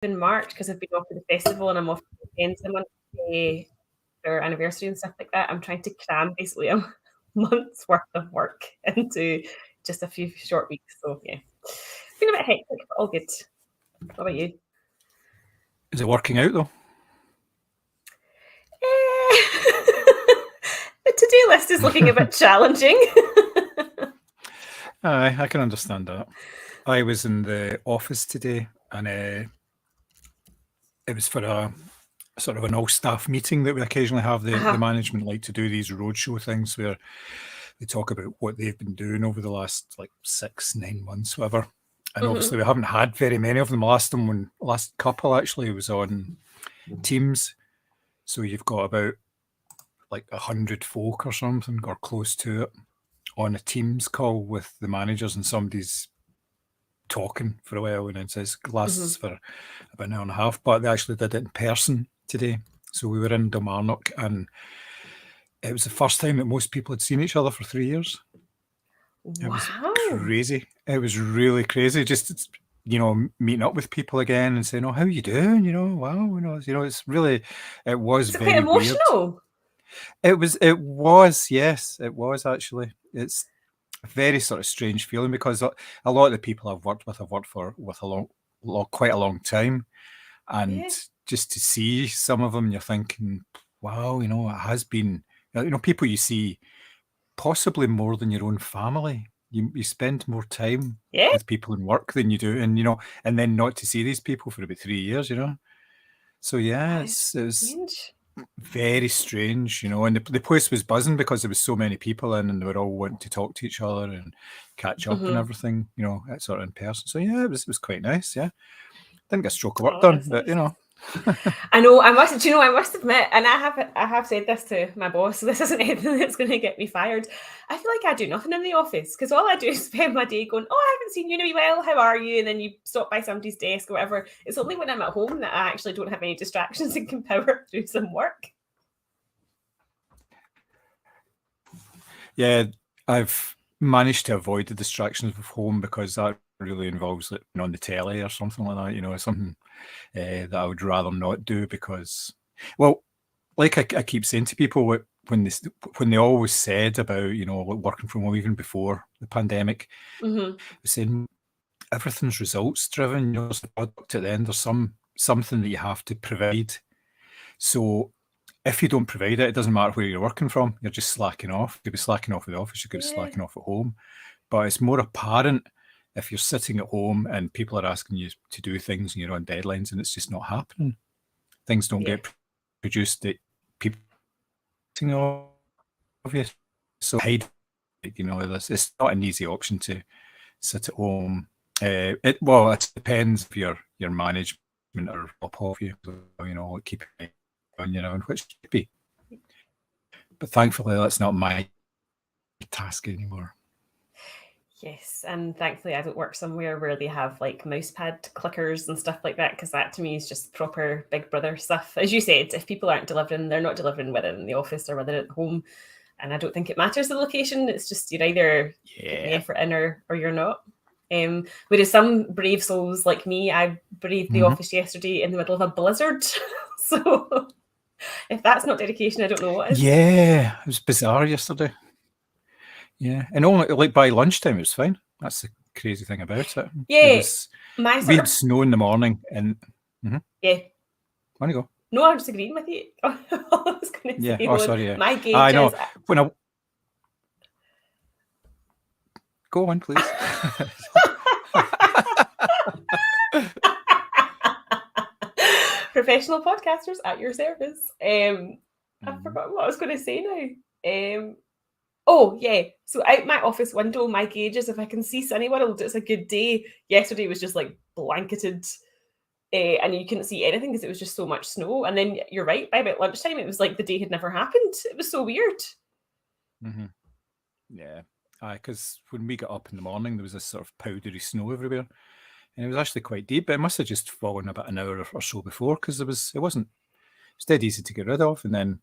in March because I've been off to the festival and I'm off to attend someone their anniversary and stuff like that. I'm trying to cram basically a month's worth of work into just a few short weeks. So yeah, it's been a bit hectic, but all good. What about you? Is it working out though? The to-do list is looking a bit challenging. Aye, I can understand that. I was in the office today and it was for a sort of an all-staff meeting that we occasionally have. The management like to do these roadshow things where they talk about what they've been doing over the last like 6-9 months, whatever. And obviously we haven't had very many of them. Last couple actually was on Teams. So you've got about like 100 folk or something, or close to it, on a Teams call with the managers, and somebody's talking for a while, and it says lasts for about an hour and a half. But they actually did it in person today. So we were in Kilmarnock, and it was the first time that most people had seen each other for 3 years. It was crazy. It was really crazy. Just, meeting up with people again and saying, "Oh, how are you doing?" Wow, it's really, it was very quite emotional. weird. It was, yes, it was actually. It's a very sort of strange feeling because a lot of the people I've worked with, quite a long time, and just to see some of them, you're thinking, wow, it has been, people you see possibly more than your own family. You spend more time with people in work than you do, and then not to see these people for about 3 years, So yeah, it was very strange, and the place was buzzing because there was so many people in, and they were all wanting to talk to each other and catch up and everything, sort of in person. So yeah, it was quite nice. Yeah, didn't get a stroke of work done, but I know. I must admit, and I have said this to my boss. So this isn't anything that's going to get me fired. I feel like I do nothing in the office because all I do is spend my day going, "Oh, I haven't seen you in a while. How are you?" And then you stop by somebody's desk or whatever. It's only when I'm at home that I actually don't have any distractions and can power through some work. Yeah, I've managed to avoid the distractions of home because that really involves it on the telly or something like that. Something that I would rather not do because, well, like I keep saying to people, when they always said about working from home even before the pandemic, saying everything's results driven. There's a product at the end. There's something that you have to provide. So if you don't provide it, it doesn't matter where you're working from. You're just slacking off. You could be slacking off at the office. You could be slacking off at home. But it's more apparent if you're sitting at home and people are asking you to do things and you're on deadlines and it's just not happening. Things don't get produced that people are obvious. So hide, it's not an easy option to sit at home. It depends if your management or up off you, keep it on, which could be. But thankfully, that's not my task anymore. Yes, and thankfully I don't work somewhere where they have like mousepad clickers and stuff like that, because that to me is just proper Big Brother stuff. As you said, if people aren't delivering, they're not delivering, whether in the office or whether at home. And I don't think it matters the location. It's just you're either putting the effort in or you're not. Whereas some brave souls like me, I braved the office yesterday in the middle of a blizzard. So if that's not dedication, I don't know what is. Yeah, it was bizarre yesterday. Yeah, and only like by lunchtime it was fine. That's the crazy thing about it. Yeah, we had snow in the morning, and yeah. Want to go? No, I'm just agreeing with you. I was going to say, sorry. Yeah. My gauge I know. is... Go on, please. Professional podcasters at your service. I forgot what I was going to say now. Oh, yeah. So out my office window, my gauge is if I can see Sunnyworld, it's a good day. Yesterday was just like blanketed and you couldn't see anything because it was just so much snow. And then you're right, by about lunchtime, it was like the day had never happened. It was so weird. Yeah. Because when we got up in the morning, there was this sort of powdery snow everywhere. And it was actually quite deep, but it must have just fallen about an hour or so before because it was dead easy to get rid of. And then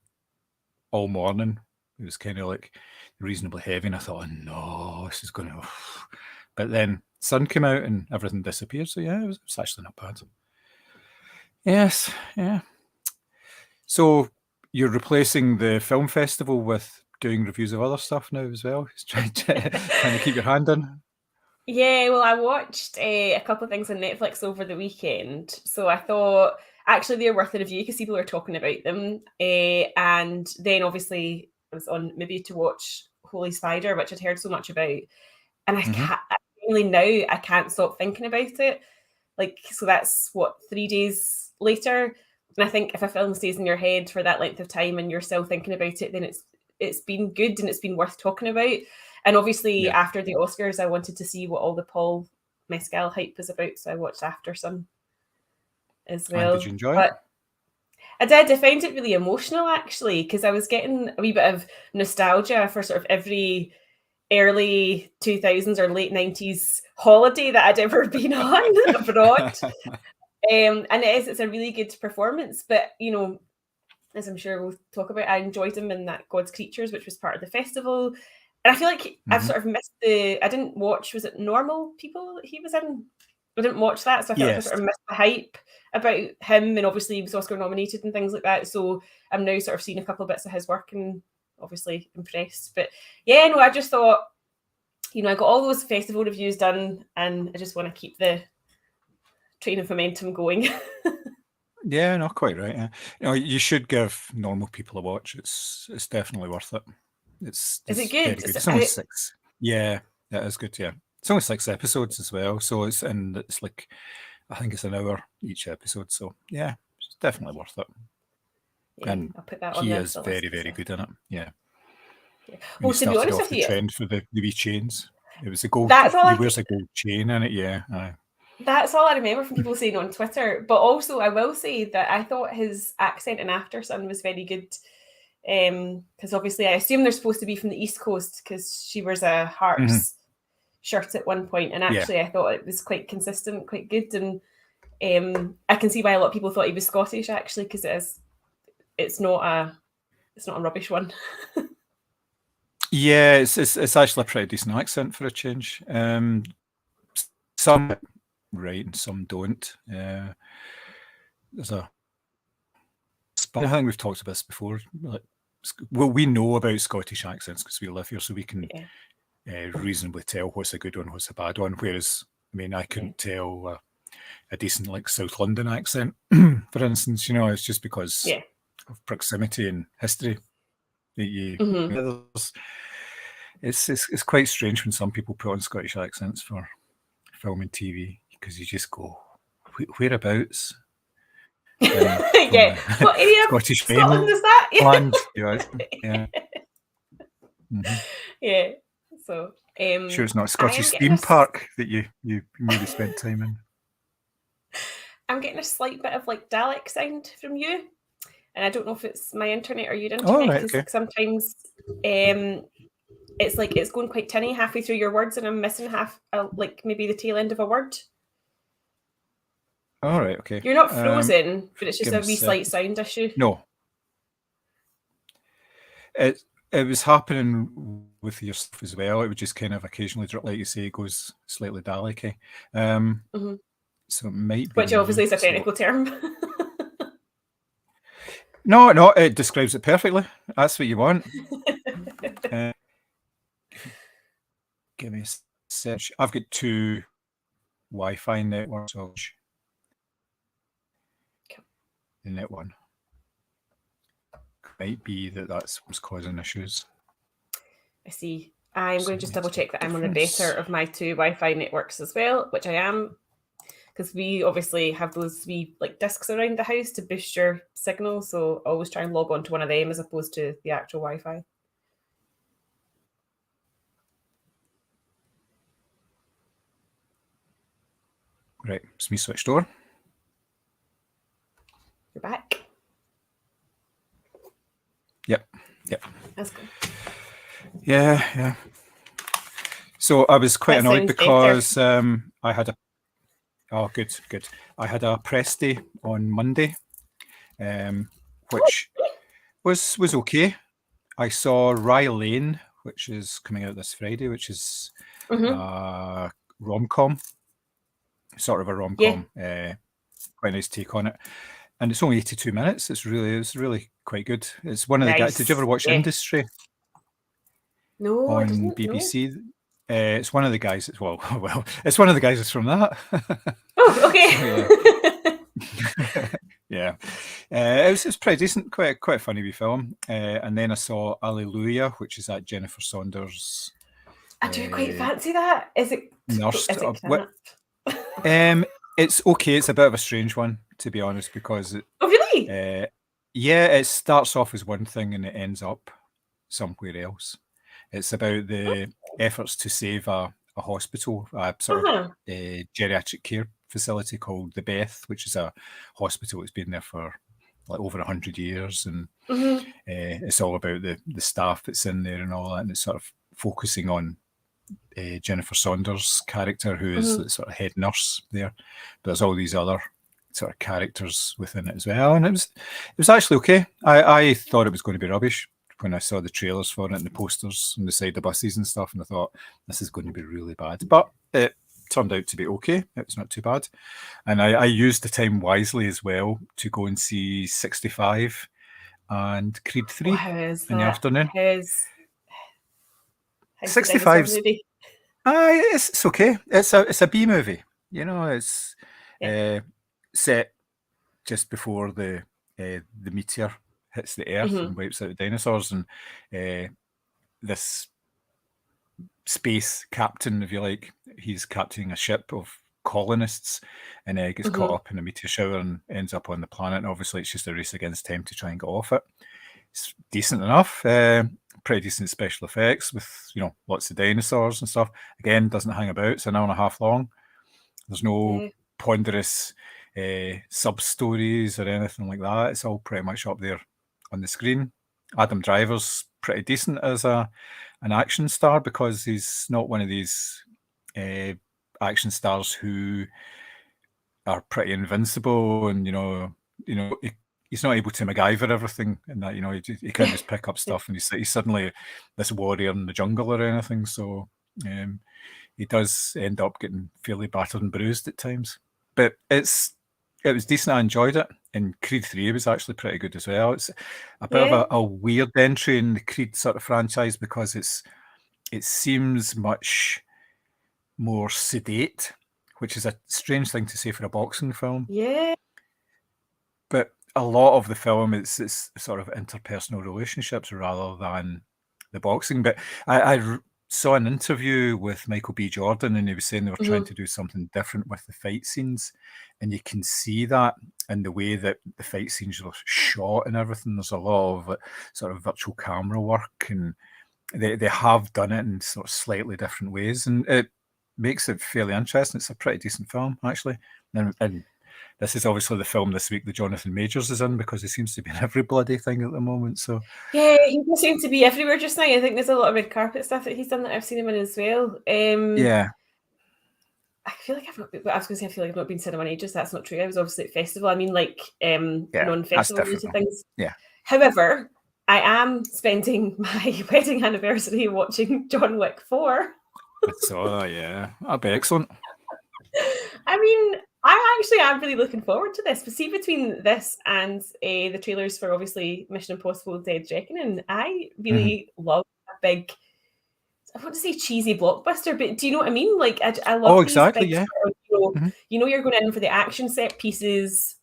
all morning, it was kind of like reasonably heavy. And I thought, oh, no, this is going to... But then sun came out and everything disappeared. So yeah, it was actually not bad. Yes, yeah. So you're replacing the film festival with doing reviews of other stuff now as well. Just trying to keep your hand in. Yeah, well, I watched a couple of things on Netflix over the weekend, so I thought actually they're worth a review because people are talking about them. And then obviously I was on maybe to watch Holy Spider, which I'd heard so much about, and Mhm. really now I can't stop thinking about it. Like, so that's what 3 days later, and I think if a film stays in your head for that length of time and you're still thinking about it, then it's been good and it's been worth talking about. And obviously, Yeah. after the Oscars, I wanted to see what all the Paul Mescal hype was about, so I watched After Sun as And did well. you enjoy it? But I did. I found it really emotional actually because I was getting a wee bit of nostalgia for sort of every early 2000s or late 90s holiday that I'd ever been on abroad. And it's a really good performance, but as I'm sure we'll talk about, I enjoyed him in that God's Creatures, which was part of the festival. And I feel like I've Mhm. sort of missed I didn't watch, was it Normal People that he was in? I didn't watch that, so I felt like I Yes. sort of missed the hype about him, and obviously he was Oscar nominated and things like that. So I'm now sort of seeing a couple of bits of his work and obviously impressed. But yeah, no, I just thought, I got all those festival reviews done, and I just want to keep the train of momentum going. Yeah, no, quite right. Yeah. You should give Normal People a watch. It's definitely worth it. Is it It's very good? good. It's only 6. Yeah, that is good. Yeah, it's only 6 episodes as well. So it's like I think it's an hour each episode. So yeah, it's definitely worth it. Yeah, And I'll put that on he the, is the very list as very well. good in it. Yeah, Yeah. when he Well, to be started honest off with the you, trend for the wee chains, it was a gold. that's all He I wears a gold chain in it. Yeah, aye. that's all I remember from people saying on Twitter. But also, I will say that I thought his accent in After Sun was very good. Because obviously, I assume they're supposed to be from the East Coast because she wears a Mhm. Hearts shirt at one point, and Yeah. actually, I thought it was quite consistent, quite good, and I can see why a lot of people thought he was Scottish actually because it's not a rubbish one. Yeah, it's actually a pretty decent accent for a change. Some right and some don't. There's a I think we've talked about this before. Like, well, we know about Scottish accents because we live here, so we can Yeah, reasonably tell what's a good one, what's a bad one. Whereas, I mean, I yeah. couldn't tell a decent like South London accent, for instance. It's just because Yeah. of proximity and history that Hmm. it's quite strange when some people put on Scottish accents for film and TV because you just go whereabouts from Yeah. the What area of Scottish Scotland is that? mainland. Yeah. Mhm. Yeah. So, Sure, it's not a I am Scottish getting theme park that you maybe spent time in. I'm getting a slight bit of like Dalek sound from you, and I don't know if it's my internet or your Oh, internet right, because okay. sometimes it's like it's going quite tinny halfway through your words, and I'm missing half, like maybe the tail end of a word. All right, okay. You're not frozen, but it's just Give me a a wee sec. slight sound issue. No, it was happening with your stuff as well. It would just kind of occasionally drop, like you say, it goes slightly Dalek-y. Hmm. So it might be Which obviously me. is a So technical term. no, it describes it perfectly. That's what you want. Give me a search. I've got 2 Wi-Fi networks. So the net one might be that's what's causing issues. I see. I'm So going to just double makes a check that I'm on the difference. better of my 2 Wi-Fi networks as well, which I am, because we obviously have those wee like discs around the house to boost your signal. So always try and log on to one of them as opposed to the actual Wi-Fi. Right, it's me switched over. You're back. Yep. That's good. Yeah. So I was quite That annoyed sounds better. because I had good. I had a press day on Monday, which was okay. I saw Rye Lane, which is coming out this Friday, which is Mm-hmm. rom-com, sort of a Yeah. rom-com. quite a nice take on it. And it's only 82 minutes. It's really quite good. It's one of the guys. Did you ever watch Industry? No, on I didn't. BBC? It's one of the guys. Well, it's one of the guys that's from that. Oh, okay. So, yeah. It was pretty decent, quite a funny wee film. And then I saw Alleluia, which is that Jennifer Saunders. I do quite fancy that. Is it Nursed? Is it crap? It's okay. It's a bit of a strange one, to be honest, because oh really? Yeah, it starts off as one thing and it ends up somewhere else. It's about the efforts to save a hospital, a sort of geriatric care facility called the Beth, which is a hospital that's been there for like over 100 years, and it's all about the staff that's in there and all that, and it's sort of focusing on Jennifer Saunders' character, who is the sort of head nurse there. But there's all these other sort of characters within it as well, and it was actually okay. I thought it was going to be rubbish when I saw the trailers for it and the posters on the side of the buses and stuff, and I thought this is going to be really bad. But it turned out to be okay. It was not too bad, and I used the time wisely as well to go and see 65 and Creed 3 in the afternoon. 65. It's okay. It's a B movie. You know, it's set just before the meteor hits the Earth and wipes out the dinosaurs, and this space captain, if you like, he's captaining a ship of colonists, and gets caught up in a meteor shower and ends up on the planet. And obviously, it's just a race against time to try and get off it. It's decent enough. Pretty decent special effects with, lots of dinosaurs and stuff. Again, doesn't hang about. It's an hour and a half long. There's no ponderous sub-stories or anything like that. It's all pretty much up there on the screen. Adam Driver's pretty decent as an action star, because he's not one of these action stars who are pretty invincible, and he's not able to MacGyver everything, and that he can't just pick up stuff and he's suddenly this warrior in the jungle or anything. So he does end up getting fairly battered and bruised at times, but it was decent. I enjoyed it, and Creed 3 was actually pretty good as well. It's a bit of a weird entry in the Creed sort of franchise, because it seems much more sedate, which is a strange thing to say for a boxing film. Yeah. But a lot of the film it's sort of interpersonal relationships rather than the boxing. But I saw an interview with Michael B. Jordan, and he was saying they were trying to do something different with the fight scenes, and you can see that in the way that the fight scenes are shot and everything. There's a lot of sort of virtual camera work, and they have done it in sort of slightly different ways, and it makes it fairly interesting. It's a pretty decent film, actually. And this is obviously the film this week that Jonathan Majors is in, because he seems to be in every bloody thing at the moment. So yeah, he seems to be everywhere just now. I think there's a lot of red carpet stuff that he's done that I've seen him in as well. Yeah. I feel like I've not been to cinema in ages. That's not true. I was obviously at festival. I mean, like non-festival related things. Yeah. However, I am spending my wedding anniversary watching John Wick 4. I saw that, yeah. That'd be excellent. I mean, I actually am really looking forward to this. But see, between this and the trailers for obviously Mission Impossible Dead Reckoning, I really love a big, I want to say cheesy blockbuster, but do you know what I mean? Like, I love these big, yeah. Sort of, you're going in for the action set pieces,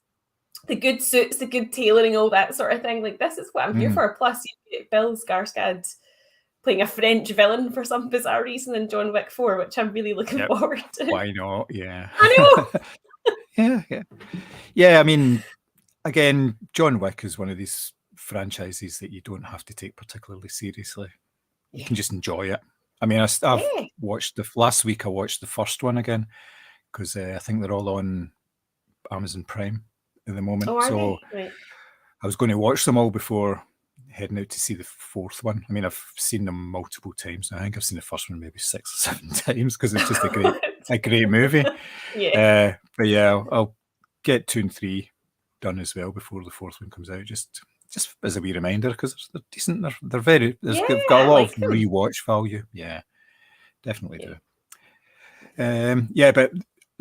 the good suits, the good tailoring, all that sort of thing. Like, this is what I'm here for. Plus, you get Bill Skarsgård playing a French villain for some bizarre reason in John Wick 4, which I'm really looking forward to. Why not? Yeah. I know. Yeah. I mean, again, John Wick is one of these franchises that you don't have to take particularly seriously. You can just enjoy it. I mean, I've watched last week. I watched the first one again, because I think they're all on Amazon Prime at the moment. So right. I was going to watch them all before heading out to see the fourth one. I mean, I've seen them multiple times. I think I've seen the first one maybe 6 or 7 times, because it's just a great movie. Yeah. But yeah, I'll get 2 and 3 done as well before the fourth one comes out. Just as a wee reminder, because they're decent. They're very. They've got a lot of rewatch value. Yeah, definitely do. But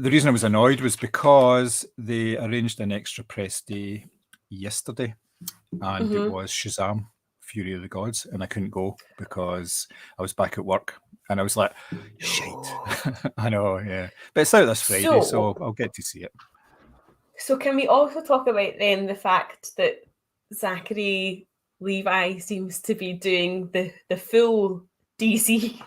the reason I was annoyed was because they arranged an extra press day yesterday, and it was Shazam, Fury of the Gods, and I couldn't go because I was back at work, and I was like, shite. I know, yeah. But it's out this Friday, so I'll get to see it. So can we also talk about then the fact that Zachary Levi seems to be doing the full DC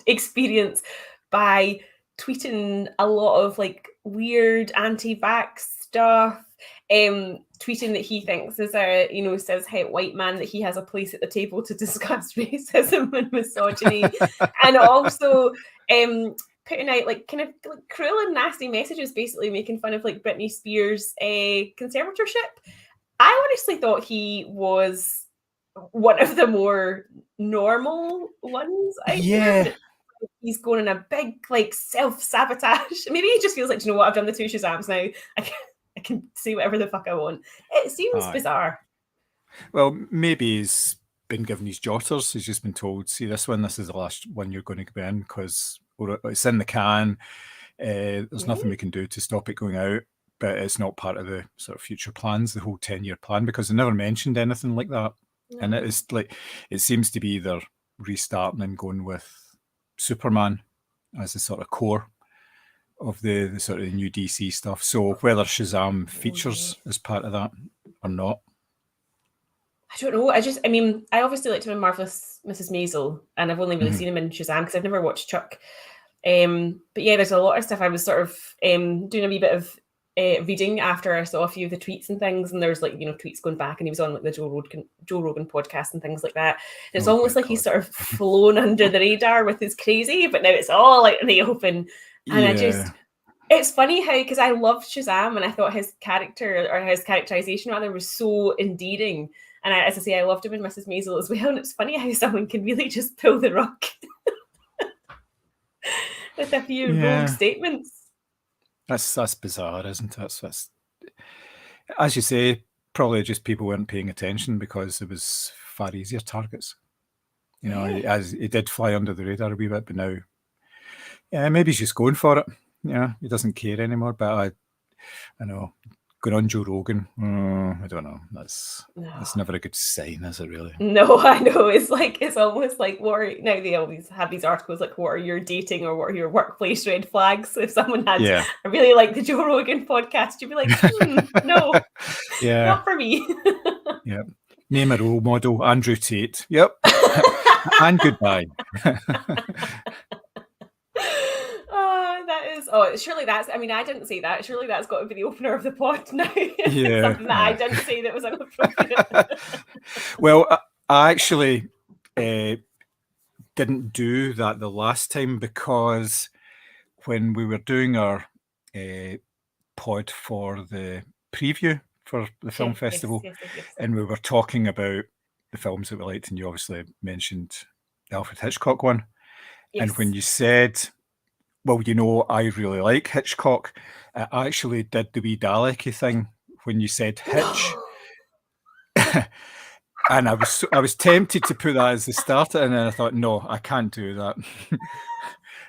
experience by tweeting a lot of like weird anti-vax stuff, tweeting that he thinks is a, says hey white man that he has a place at the table to discuss racism and misogyny, and also putting out like kind of like cruel and nasty messages, basically making fun of like Britney Spears' conservatorship. I honestly thought he was one of the more normal ones out there. He's going in a big like self-sabotage. Maybe he just feels like, you know what, I've done the 2 Shazams now. I can say whatever the fuck I want. It seems bizarre. Well, maybe he's been given his jotters. He's just been told, see this is the last one you're going to be in because it's in the can. There's nothing we can do to stop it going out, but it's not part of the sort of future plans, the whole 10-year plan, because they never mentioned anything like that. No. And it is like, it seems to be they're restarting and going with Superman as the sort of core of the sort of new DC stuff. So whether Shazam features as part of that or not, I don't know. I obviously liked him in Marvelous Mrs. Maisel, and I've only really seen him in Shazam because I've never watched Chuck. But yeah, there's a lot of stuff. I was sort of doing a wee bit of reading after I saw a few of the tweets and things, and there's like, tweets going back, and he was on like the Joe Rogan podcast and things like that. And it's almost like he's sort of flown under the radar with his crazy, but now it's all out in the open. And it's funny how, because I loved Shazam and I thought his character, or his characterization rather, was so endearing. And as I say, I loved him in Mrs. Maisel as well. And it's funny how someone can really just pull the rug with a few rogue statements. That's bizarre, isn't it? That's, as you say, probably just people weren't paying attention because it was far easier targets. As he did fly under the radar a wee bit, but now, maybe he's just going for it. He doesn't care anymore. But I know, going on Joe Rogan, I don't know. That's never a good sign, is it really? No, I know. It's almost like now they always have these articles like, what are your dating or what are your workplace red flags? So if someone had, I really like the Joe Rogan podcast, you'd be like, no, not for me. Name a role model, Andrew Tate. Yep. And goodbye. Surely that's, I didn't say that. Surely that's got to be the opener of the pod now. Something that I didn't say that was inappropriate. Well, I actually didn't do that the last time because when we were doing our pod for the preview for the film festival, and we were talking about the films that we liked, and you obviously mentioned the Alfred Hitchcock one. And when you said, well, I really like Hitchcock, I actually did the wee Dalek-y thing when you said Hitch. And I was tempted to put that as the starter, and then I thought, no, I can't do that.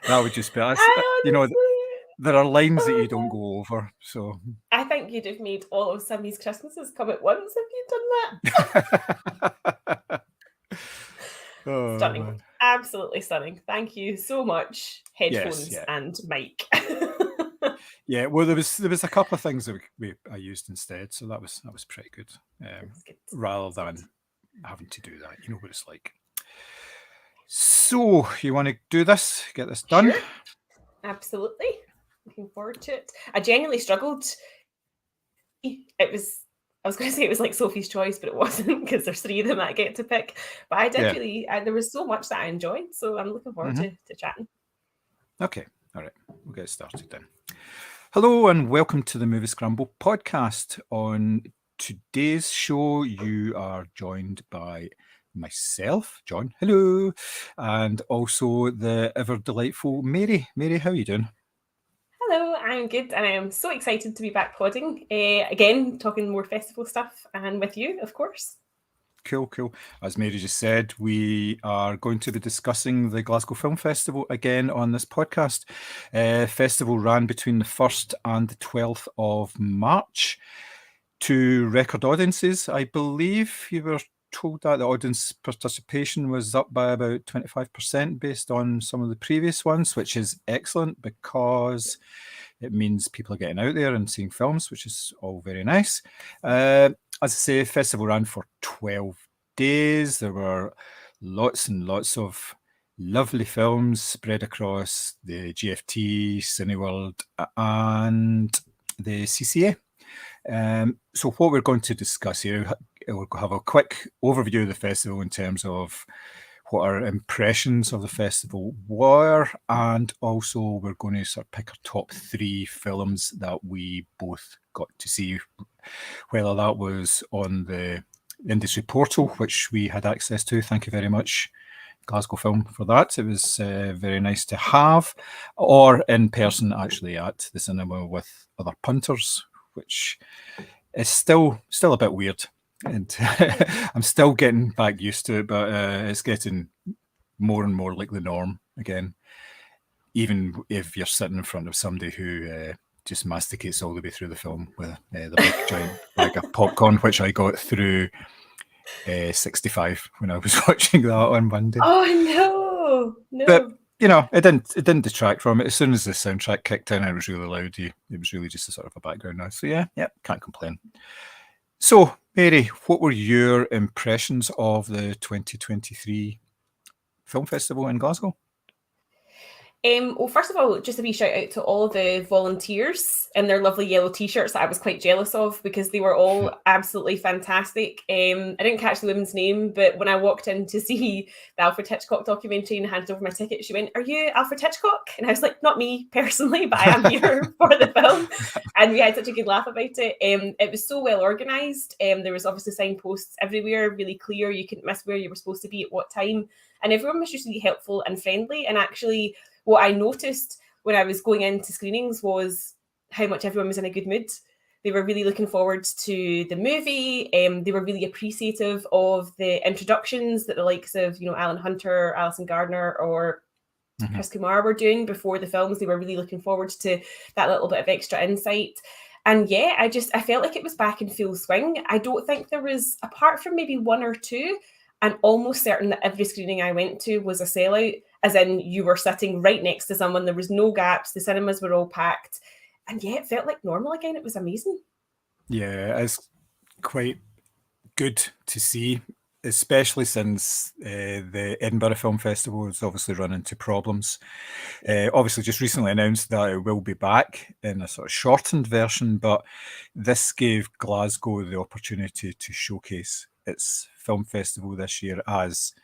That would just be us. There are lines that you don't go over. So I think you'd have made all of Sammy's Christmases come at once if you'd done that. Stunning. Man. Absolutely stunning. Thank you so much, headphones and mic. Well, there was a couple of things that I used instead, so that was pretty good. Rather than having to do that, you know what it's like. So you want to do this? Get this done? Sure. Absolutely. Looking forward to it. I genuinely struggled. I was going to say it was like Sophie's Choice, but it wasn't because there's 3 of them that I get to pick. But I did really, there was so much that I enjoyed. So I'm looking forward to chatting. Okay. All right. We'll get started then. Hello and welcome to the Movie Scramble podcast. On today's show, you are joined by myself, John. Hello. And also the ever delightful Mary. Mary, how are you doing? Hello, I'm good, and I am so excited to be back podding again, talking more festival stuff, and with you, of course. Cool. As Mary just said, we are going to be discussing the Glasgow Film Festival again on this podcast. Festival ran between the 1st and the 12th of March to record audiences. I believe you were told that the audience participation was up by about 25% based on some of the previous ones, which is excellent because it means people are getting out there and seeing films, which is all very nice. As I say, festival ran for 12 days. There were lots and lots of lovely films spread across the GFT, Cineworld, and the CCA. So what we're going to discuss here, we'll have a quick overview of the festival in terms of what our impressions of the festival were, and also we're going to sort of pick our top 3 films that we both got to see, whether that was on the industry portal, which we had access to. Thank you very much, Glasgow Film, for that. It was very nice to have, or in person actually at the cinema with other punters, which is still a bit weird. And I'm still getting back used to it, but it's getting more and more like the norm again. Even if you're sitting in front of somebody who just masticates all the way through the film with the big giant bag of popcorn, which I got through 65 when I was watching that on Monday. Oh no! But you know, it didn't detract from it. As soon as the soundtrack kicked in, it was really loud. It was really just a sort of a background noise. So yeah, can't complain. So, Mary, what were your impressions of the 2023 Film Festival in Glasgow? Well, first of all, just a wee shout out to all the volunteers in their lovely yellow t-shirts that I was quite jealous of because they were all absolutely fantastic. I didn't catch the woman's name, but when I walked in to see the Alfred Hitchcock documentary and handed over my ticket, she went, "Are you Alfred Hitchcock?" And I was like, "Not me personally, but I am here for the film." And we had such a good laugh about it. It was so well organised. There was obviously signposts everywhere, really clear. You couldn't miss where you were supposed to be at what time. And everyone was just really helpful and friendly. And actually, what I noticed when I was going into screenings was how much everyone was in a good mood. They were really looking forward to the movie. They were really appreciative of the introductions that the likes of, Alan Hunter, Alison Gardner, or Chris Kumar were doing before the films. They were really looking forward to that little bit of extra insight. And yeah, I felt like it was back in full swing. I don't think there was, apart from maybe one or two, I'm almost certain that every screening I went to was a sellout, as in you were sitting right next to someone. There was no gaps. The cinemas were all packed. And yeah, it felt like normal again. It was amazing. Yeah, it's quite good to see, especially since the Edinburgh Film Festival has obviously run into problems. Obviously, just recently announced that it will be back in a sort of shortened version, but this gave Glasgow the opportunity to showcase its film festival this year as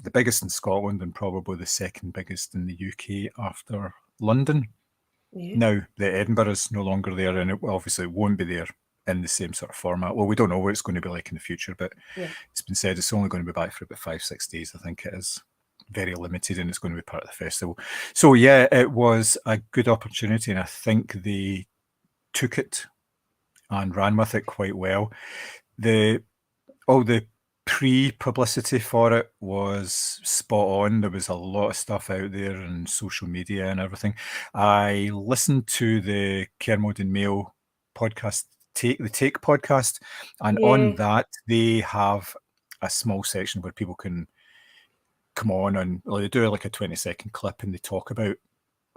the biggest in Scotland and probably the second biggest in the UK after London. Yeah. Now, the Edinburgh is no longer there, and it obviously won't be there in the same sort of format. Well, we don't know what it's going to be like in the future, but It's been said it's only going to be back for about 5-6 days. I think it is very limited, and it's going to be part of the festival. So yeah, it was a good opportunity, and I think they took it and ran with it quite well. All the pre-publicity for it was spot on. There was a lot of stuff out there and social media and everything. I listened to the Kermode and Mayo podcast, the Take podcast, and on that they have a small section where people can come on and they do like a 20-second clip and they talk about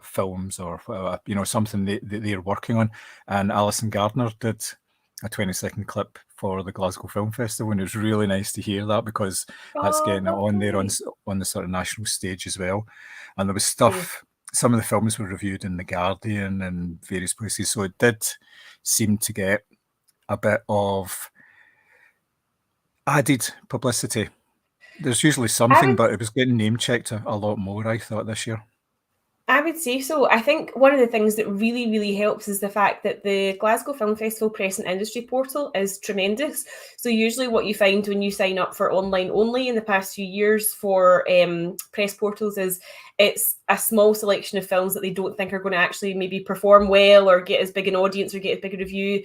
films or something they're working on. And Alison Gardner did a 20-second clip for the Glasgow Film Festival, and it was really nice to hear that because that's getting it on there on the sort of national stage as well. And there was stuff, some of the films were reviewed in The Guardian and various places, so it did seem to get a bit of added publicity. There's usually something, but it was getting name-checked a lot more, I thought, this year. I would say so. I think one of the things that really, really helps is the fact that the Glasgow Film Festival Press and Industry portal is tremendous. So usually what you find when you sign up for online only in the past few years for press portals is it's a small selection of films that they don't think are going to actually maybe perform well or get as big an audience or get as big a review.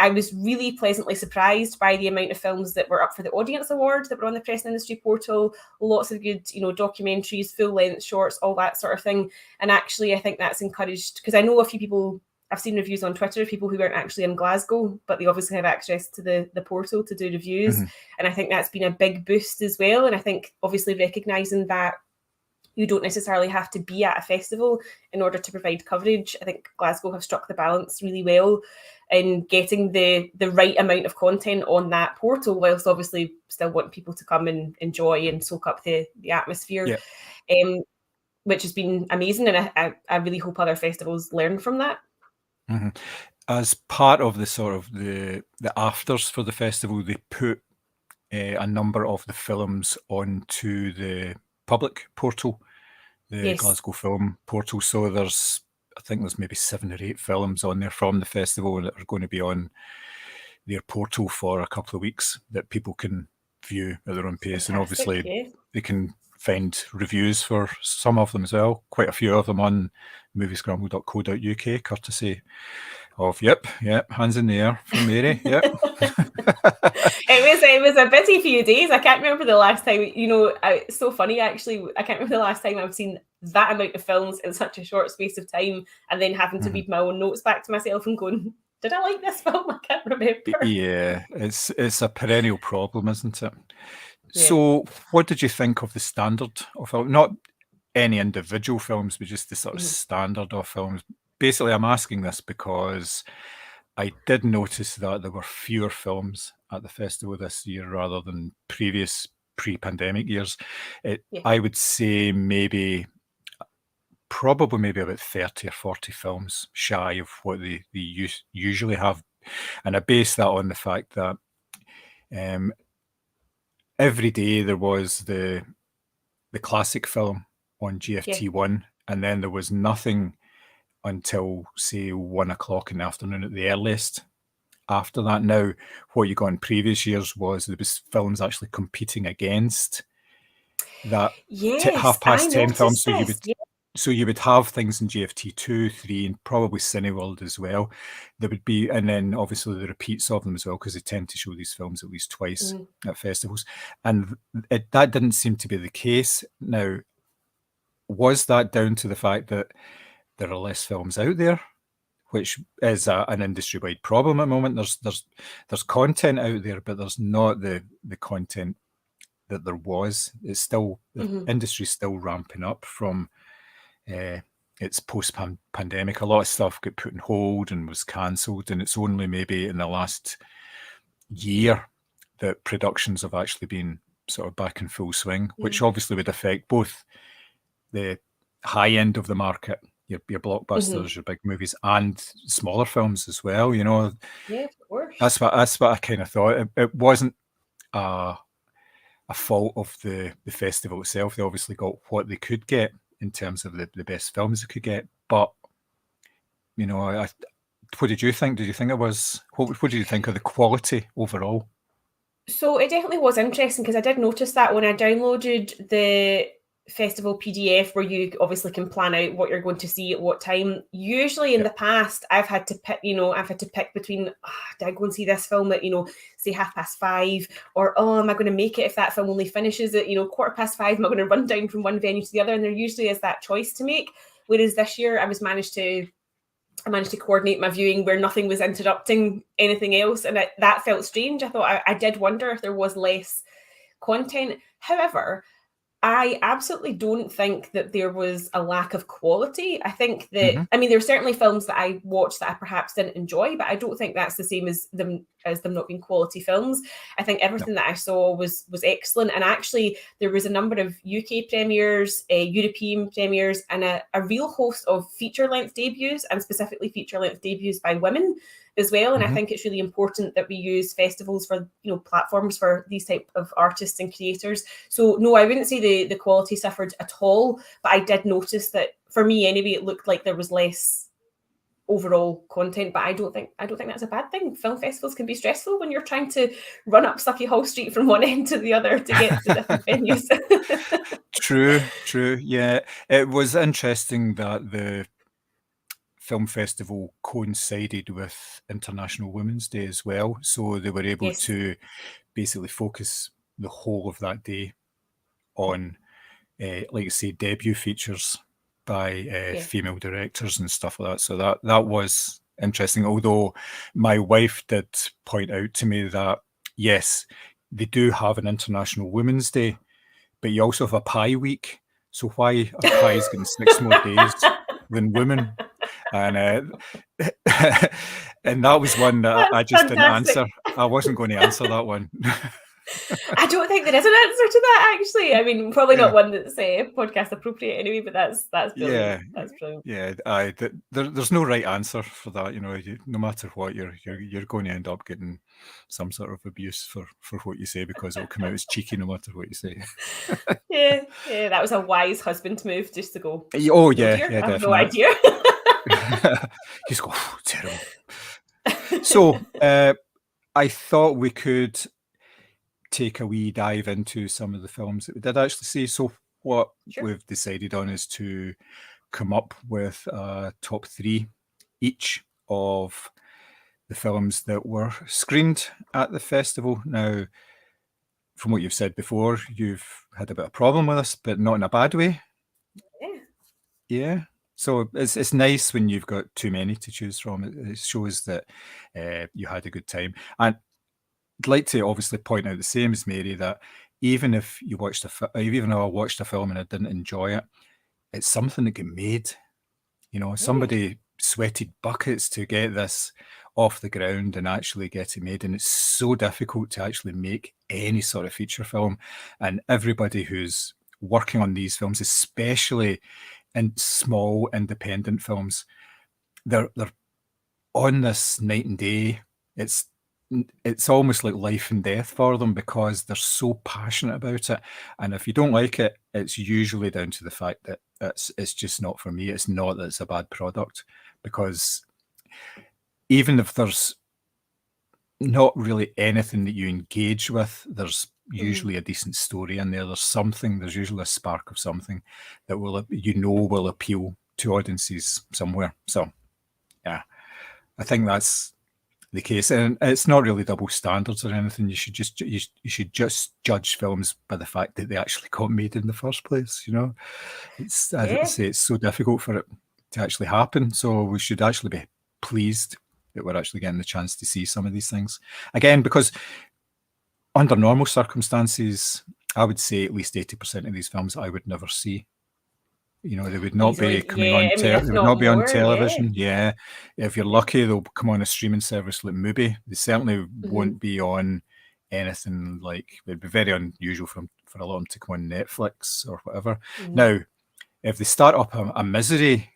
I was really pleasantly surprised by the amount of films that were up for the Audience Award that were on the Press and Industry portal. Lots of good, documentaries, full-length shorts, all that sort of thing. And actually, I think that's encouraged, because I know a few people, I've seen reviews on Twitter of people who weren't actually in Glasgow, but they obviously have access to the portal to do reviews. Mm-hmm. And I think that's been a big boost as well. And I think obviously recognising that you don't necessarily have to be at a festival in order to provide coverage. I think Glasgow have struck the balance really well in getting the right amount of content on that portal, whilst obviously still wanting people to come and enjoy and soak up the atmosphere, which has been amazing. And I really hope other festivals learn from that. Mm-hmm. As part of the sort of the afters for the festival, they put a number of the films onto the public portal, the Glasgow Film Portal. So I think there's maybe 7 or 8 films on there from the festival that are going to be on their portal for a couple of weeks that people can view at their own pace. And obviously they can find reviews for some of them as well. Quite a few of them on moviescramble.co.uk, courtesy of hands in the air from Mary. It was a busy few days. I can't remember the last time, it's so funny actually. I can't remember the last time I've seen that amount of films in such a short space of time, and then having to read my own notes back to myself and going, did I like this film? I can't remember. Yeah, it's a perennial problem, isn't it? Yeah. So what did you think of the standard of film? Not any individual films, but just the sort of standard of films. Basically, I'm asking this because I did notice that there were fewer films at the festival this year rather than previous pre-pandemic years. I would say probably about 30 or 40 films shy of what they usually have. And I base that on the fact that every day there was the classic film on GFT1, and then there was nothing until, say, 1 o'clock in the afternoon at the earliest. After that, now, what you got in previous years was there was films actually competing against that 10:30 film. So you would have things in GFT 2, 3, and probably Cineworld as well. There would be, and then obviously the repeats of them as well, because they tend to show these films at least twice at festivals. And that didn't seem to be the case. Now, was that down to the fact that there are less films out there, which is an industry-wide problem at the moment? There's content out there, but there's not the content that there was. It's still, the industry's still ramping up from it's post-pandemic. A lot of stuff got put on hold and was cancelled, and it's only maybe in the last year that productions have actually been sort of back in full swing, which obviously would affect both the high end of the market, your blockbusters, your big movies, and smaller films as well. Yeah, of course. That's what I kind of thought. It wasn't a fault of the festival itself. They obviously got what they could get in terms of the best films they could get. But, what did you think? Did you think it was, what did you think of the quality overall? So it definitely was interesting, because I did notice that when I downloaded the festival PDF, where you obviously can plan out what you're going to see at what time. Usually in the past, I've had to pick between, do I go and see this film at, say 5:30, or am I going to make it if that film only finishes at, 5:15? Am I going to run down from one venue to the other? And there usually is that choice to make. Whereas this year I managed to coordinate my viewing where nothing was interrupting anything else. And that felt strange. I thought I did wonder if there was less content. However, I absolutely don't think that there was a lack of quality. I think that, I mean, there are certainly films that I watched that I perhaps didn't enjoy, but I don't think that's the same as them not being quality films. I think everything that I saw was excellent. And actually, there was a number of UK premieres, European premieres, and a real host of feature-length debuts, and specifically feature-length debuts by women as well. And I think it's really important that we use festivals for, platforms for these type of artists and creators. So no, I wouldn't say the quality suffered at all, but I did notice that, for me anyway, it looked like there was less overall content. But I don't think that's a bad thing. Film festivals can be stressful when you're trying to run up Sucky Hall Street from one end to the other to get to different venues. True. Yeah, it was interesting that the film festival coincided with International Women's Day as well, so they were able to basically focus the whole of that day on, like I say, debut features by female directors and stuff like that. So that was interesting. Although my wife did point out to me that yes, they do have an International Women's Day, but you also have a Pie Week. So why are pies getting 6 more days than women? And and that was one that I just didn't answer. I wasn't going to answer that one. I don't think there is an answer to that, actually. I mean, probably not one that's podcast appropriate anyway, but that's brilliant. That's brilliant. Yeah, there's no right answer for that. No matter what, you're going to end up getting some sort of abuse for what you say, because it'll come out as cheeky no matter what you say. Yeah, that was a wise husband move, just to go. Oh yeah, dear, yeah, I have definitely. no idea. He's go, oh, terrible. So I thought we could take a wee dive into some of the films that we did actually see. So what we've decided on is to come up with a top 3 each of the films that were screened at the festival. Now, from what you've said before, you've had a bit of problem with this, but not in a bad way. Yeah. So it's nice when you've got too many to choose from. It shows that you had a good time. And I'd like to obviously point out the same as Mary, that even if you watched even though I watched a film and I didn't enjoy it, it's something that got made. Somebody sweated buckets to get this off the ground and actually get it made. And it's so difficult to actually make any sort of feature film. And everybody who's working on these films, especially in small independent films, they're on this night and day. It's almost like life and death for them, because they're so passionate about it. And if you don't like it, it's usually down to the fact that it's just not for me. It's not that it's a bad product, because even if there's not really anything that you engage with, there's usually a decent story in there. There's usually a spark of something that will appeal to audiences somewhere. So yeah, I think that's the case. And it's not really double standards or anything. You should just judge films by the fact that they actually got made in the first place. It's I say, it's so difficult for it to actually happen. So we should actually be pleased that we're actually getting the chance to see some of these things again, because under normal circumstances, I would say at least 80% of these films I would never see. They would not be coming on. They would not be on television. Yeah, if you're lucky, they'll come on a streaming service like Mubi. They certainly won't be on anything like. It'd be very unusual for a lot of them to come on Netflix or whatever. Now, if they start up a misery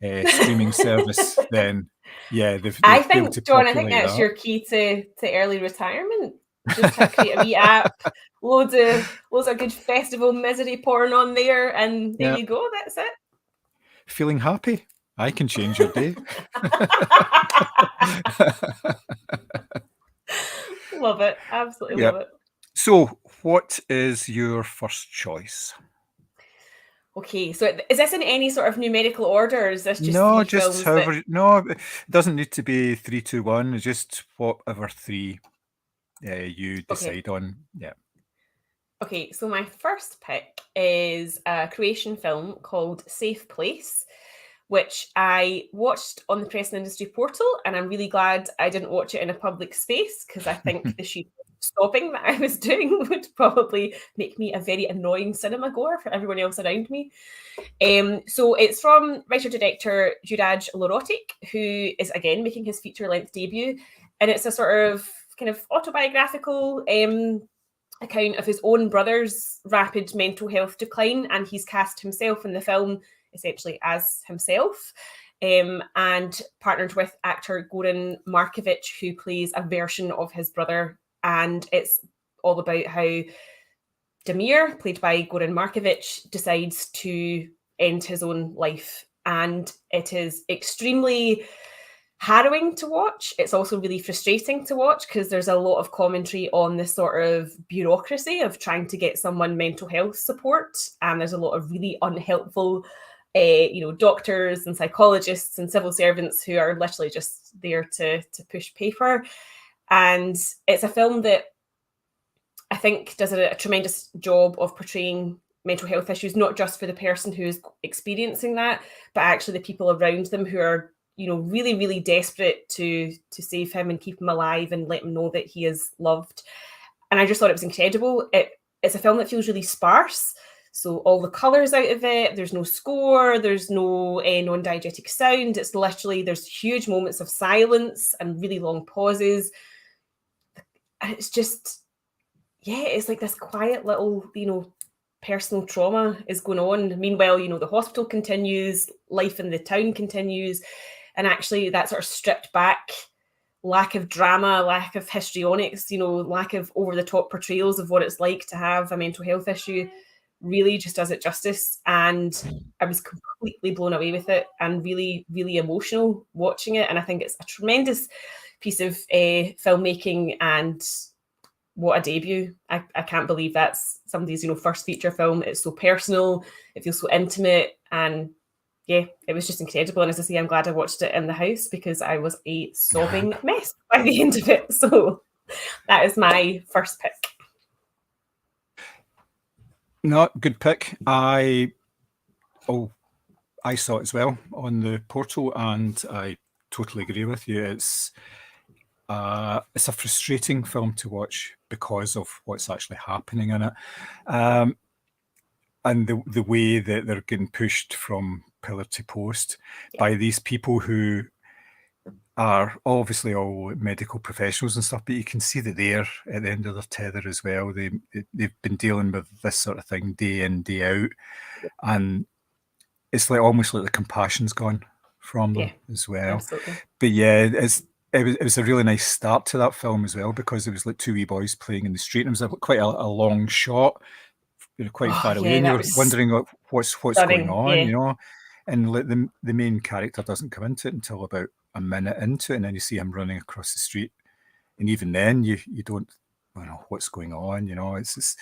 streaming service, then I think, John, I think that's your key to early retirement. Just to create a wee app, loads of good festival misery porn on there, and there you go. That's it. Feeling happy? I can change your day. Love it. Absolutely love it. So, what is your first choice? Okay, so is this in any sort of numerical order, or is this just no, just however? No, it doesn't need to be 3, 2, 1. It's just whatever 3 you decide on. Yeah. Okay, so my first pick is a Croatian film called Safe Place, which I watched on the Press and Industry portal, and I'm really glad I didn't watch it in a public space, because I think the sheer stopping that I was doing would probably make me a very annoying cinema goer for everyone else around me. So it's from writer-director Juraj Lorotic, who is again making his feature-length debut, and it's a sort of kind of autobiographical account of his own brother's rapid mental health decline, and he's cast himself in the film essentially as himself, and partnered with actor Goran Markovic, who plays a version of his brother. And it's all about how Damir, played by Goran Markovic, decides to end his own life. And it is extremely harrowing to watch. It's also really frustrating to watch, because there's a lot of commentary on the sort of bureaucracy of trying to get someone mental health support. And there's a lot of really unhelpful doctors and psychologists and civil servants who are literally just there to push paper. And it's a film that I think does a tremendous job of portraying mental health issues, not just for the person who is experiencing that, but actually the people around them who are, really, really desperate to save him and keep him alive and let him know that he is loved. And I just thought it was incredible. It's a film that feels really sparse. So all the colours out of it, there's no score, there's no non-diegetic sound. It's literally, there's huge moments of silence and really long pauses. And it's just, it's like this quiet little, personal trauma is going on. Meanwhile, the hospital continues, life in the town continues. And actually that sort of stripped back lack of drama, lack of histrionics, lack of over-the-top portrayals of what it's like to have a mental health issue really just does it justice. And I was completely blown away with it and really, really emotional watching it. And I think it's a tremendous piece of filmmaking, and what a debut. I can't believe that's somebody's, first feature film. It's so personal, it feels so intimate, and it was just incredible. And as I say, I'm glad I watched it in the house because I was a sobbing mess by the end of it. So that is my first pick. No, good pick. I saw it as well on the portal, and I totally agree with you. It's a frustrating film to watch because of what's actually happening in it, and the way that they're getting pushed from pillar to post by these people who are obviously all medical professionals and stuff, but you can see that they're at the end of their tether as well. They've been dealing with this sort of thing day in, day out, and it's like almost like the compassion's gone from them as well. Absolutely. But it was a really nice start to that film as well, because it was like two wee boys playing in the street, and it was quite a long shot, quite far away, and you were wondering what's going on, and like the main character doesn't come into it until about a minute into it, and then you see him running across the street, and even then you don't know what's going on. It's just,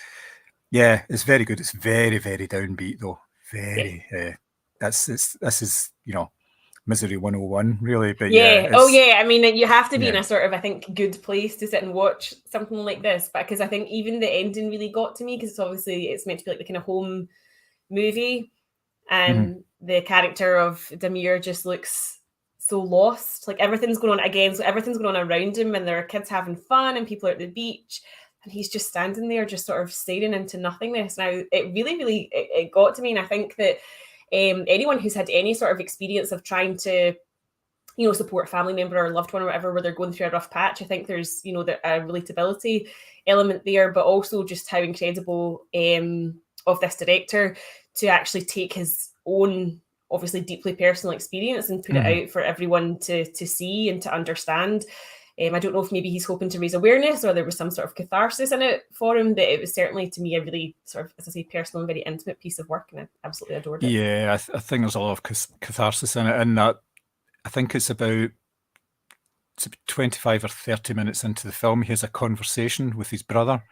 it's very good. It's very, very downbeat though. Very. This is Misery 101 really, but I mean, you have to be in a sort of, I think, good place to sit and watch something like this, but because I think even the ending really got to me, because it's meant to be like the kind of home movie, and the character of Damir just looks so lost. Like everything's going on again, so everything's going on around him, and there are kids having fun and people are at the beach, and he's just standing there just sort of staring into nothingness. Now it really, really it got to me, and I think that anyone who's had any sort of experience of trying to support a family member or loved one or whatever where they're going through a rough patch, I think there's a relatability element there, but also just how incredible of this director to actually take his own obviously deeply personal experience and put it out for everyone to see and to understand. I don't know if maybe he's hoping to raise awareness or there was some sort of catharsis in it for him, but it was certainly to me a really sort of, as I say, personal and very intimate piece of work, and I absolutely adored it. Yeah, I think there's a lot of catharsis in it, and that I think it's about 25 or 30 minutes into the film, he has a conversation with his brother,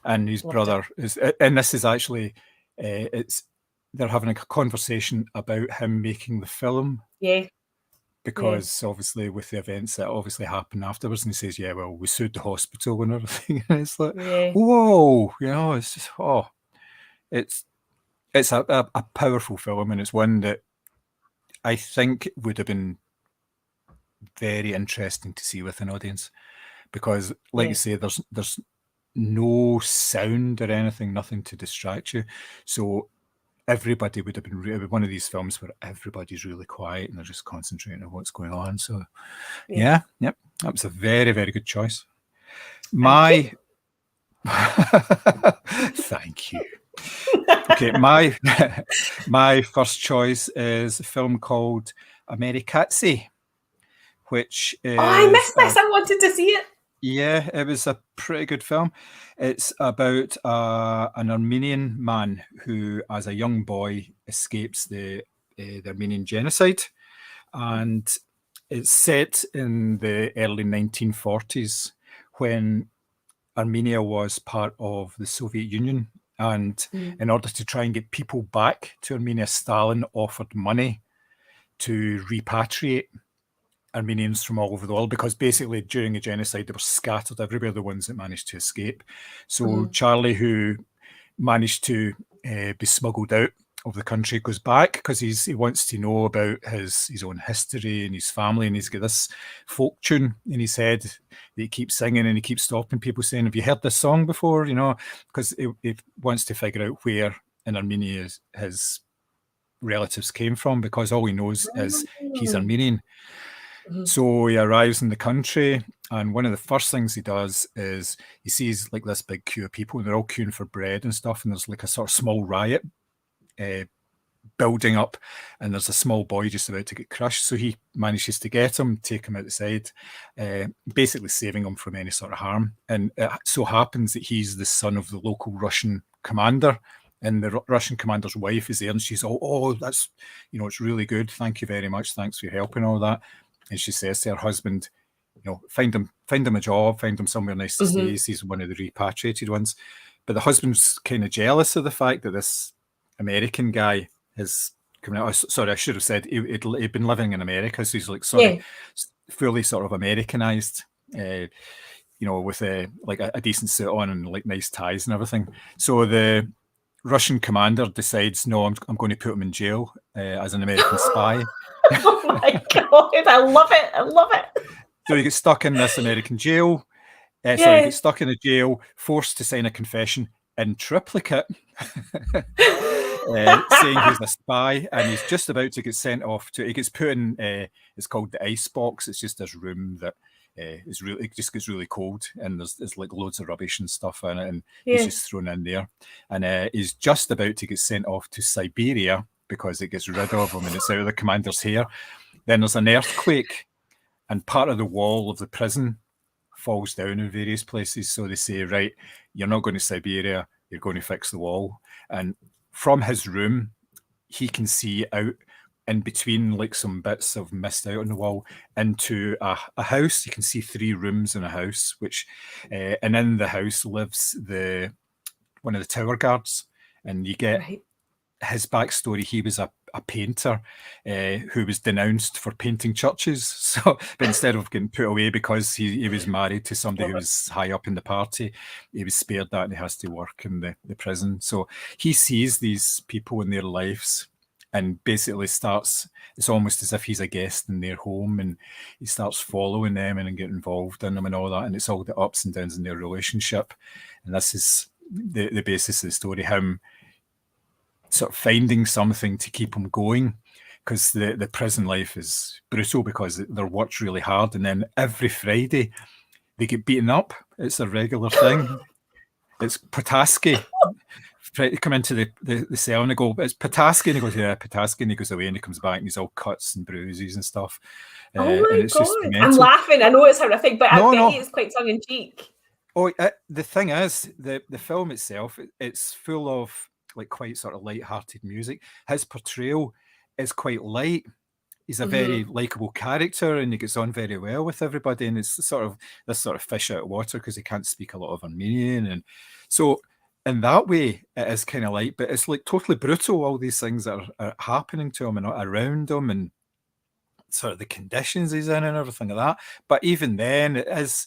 and his brother is, and this is actually, they're having a conversation about him making the film. Yeah. Because obviously with the events that obviously happened afterwards, and he says, well, we sued the hospital and everything. And it's like, whoa, it's just, it's a powerful film, and it's one that I think would have been very interesting to see with an audience, because like you say, there's no sound or anything, nothing to distract you. So everybody would have been one of these films where everybody's really quiet and they're just concentrating on what's going on. So that was a very, very good choice. Thank you. Okay, my first choice is a film called Americazzi, which is, I missed this. I wanted to see it. Yeah, it was a pretty good film. It's about an Armenian man who, as a young boy, escapes the Armenian genocide, and it's set in the early 1940s when Armenia was part of the Soviet Union, And in order to try and get people back to Armenia, Stalin offered money to repatriate Armenians from all over the world, because basically during the genocide they were scattered everywhere, the ones that managed to escape. So Charlie, who managed to be smuggled out of the country, goes back because he wants to know about his own history and his family, and he's got this folk tune in his head that he keeps singing, and he keeps stopping people saying, have you heard this song before? You know, because he wants to figure out where in Armenia his relatives came from, because all he knows is he's Armenian. So he arrives in the country, and one of the first things he does is he sees like this big queue of people, and they're all queuing for bread and stuff, and there's like a sort of small riot building up, and there's a small boy just about to get crushed. So he manages to get him, take him outside, basically saving him from any sort of harm. And it so happens that he's the son of the local Russian commander, and the Russian commander's wife is there, and she's all, oh, that's, you know, it's really good. Thank you very much. Thanks for your help and all that. And she says to her husband, you know, find him a job, find him somewhere nice to stay. He's one of the repatriated ones. But the husband's kind of jealous of the fact that this American guy has come out. Sorry, I should have said he'd been living in America, so he's like fully sort of Americanized, you know, with like a decent suit on and like nice ties and everything. So the Russian commander decides, no, I'm going to put him in jail as an American spy. Oh my God, I love it. I love it. So he gets stuck in this American jail. He gets stuck in a jail, forced to sign a confession in triplicate, saying he's a spy, and he's just about to get sent off to. He gets put in. It's called the ice box. It's just this room that is really, it just gets really cold, and there's like loads of rubbish and stuff in it, and he's just thrown in there, and he's just about to get sent off to Siberia because it gets rid of him and it's out of the commander's hair. Then there's an earthquake, and part of the wall of the prison falls down in various places. So they say, right, you're not going to Siberia, you're going to fix the wall. And from his room, he can see out in between like some bits of mist out on the wall into a house. You can see 3 rooms in a house, which and in the house lives one of the tower guards, and you get his backstory. He was a painter who was denounced for painting churches. So, but instead of getting put away because he was married to somebody who was high up in the party, he was spared that, and he has to work in the prison. So he sees these people in their lives and basically starts, it's almost as if he's a guest in their home, and he starts following them and getting involved in them and all that. And it's all the ups and downs in their relationship. And this is the basis of the story, him sort of finding something to keep him going, because the prison life is brutal because they're worked really hard, and then every Friday they get beaten up. It's a regular thing. It's Pataski. They come into the cell and they go, it's Pataski, and he goes, yeah, Pataski, and he goes away and he comes back and he's all cuts and bruises and stuff. Oh my and it's God. just I'm laughing. I know it's horrific, but I bet it's quite tongue in cheek. Oh, the thing is, the film itself, it's full of like quite sort of light-hearted music. His portrayal is quite light. He's a very likable character, and he gets on very well with everybody. And it's sort of this sort of fish out of water because he can't speak a lot of Armenian, and so in that way it is kind of light. But it's like totally brutal. All these things that are happening to him and around him, and sort of the conditions he's in and everything like that. But even then, it is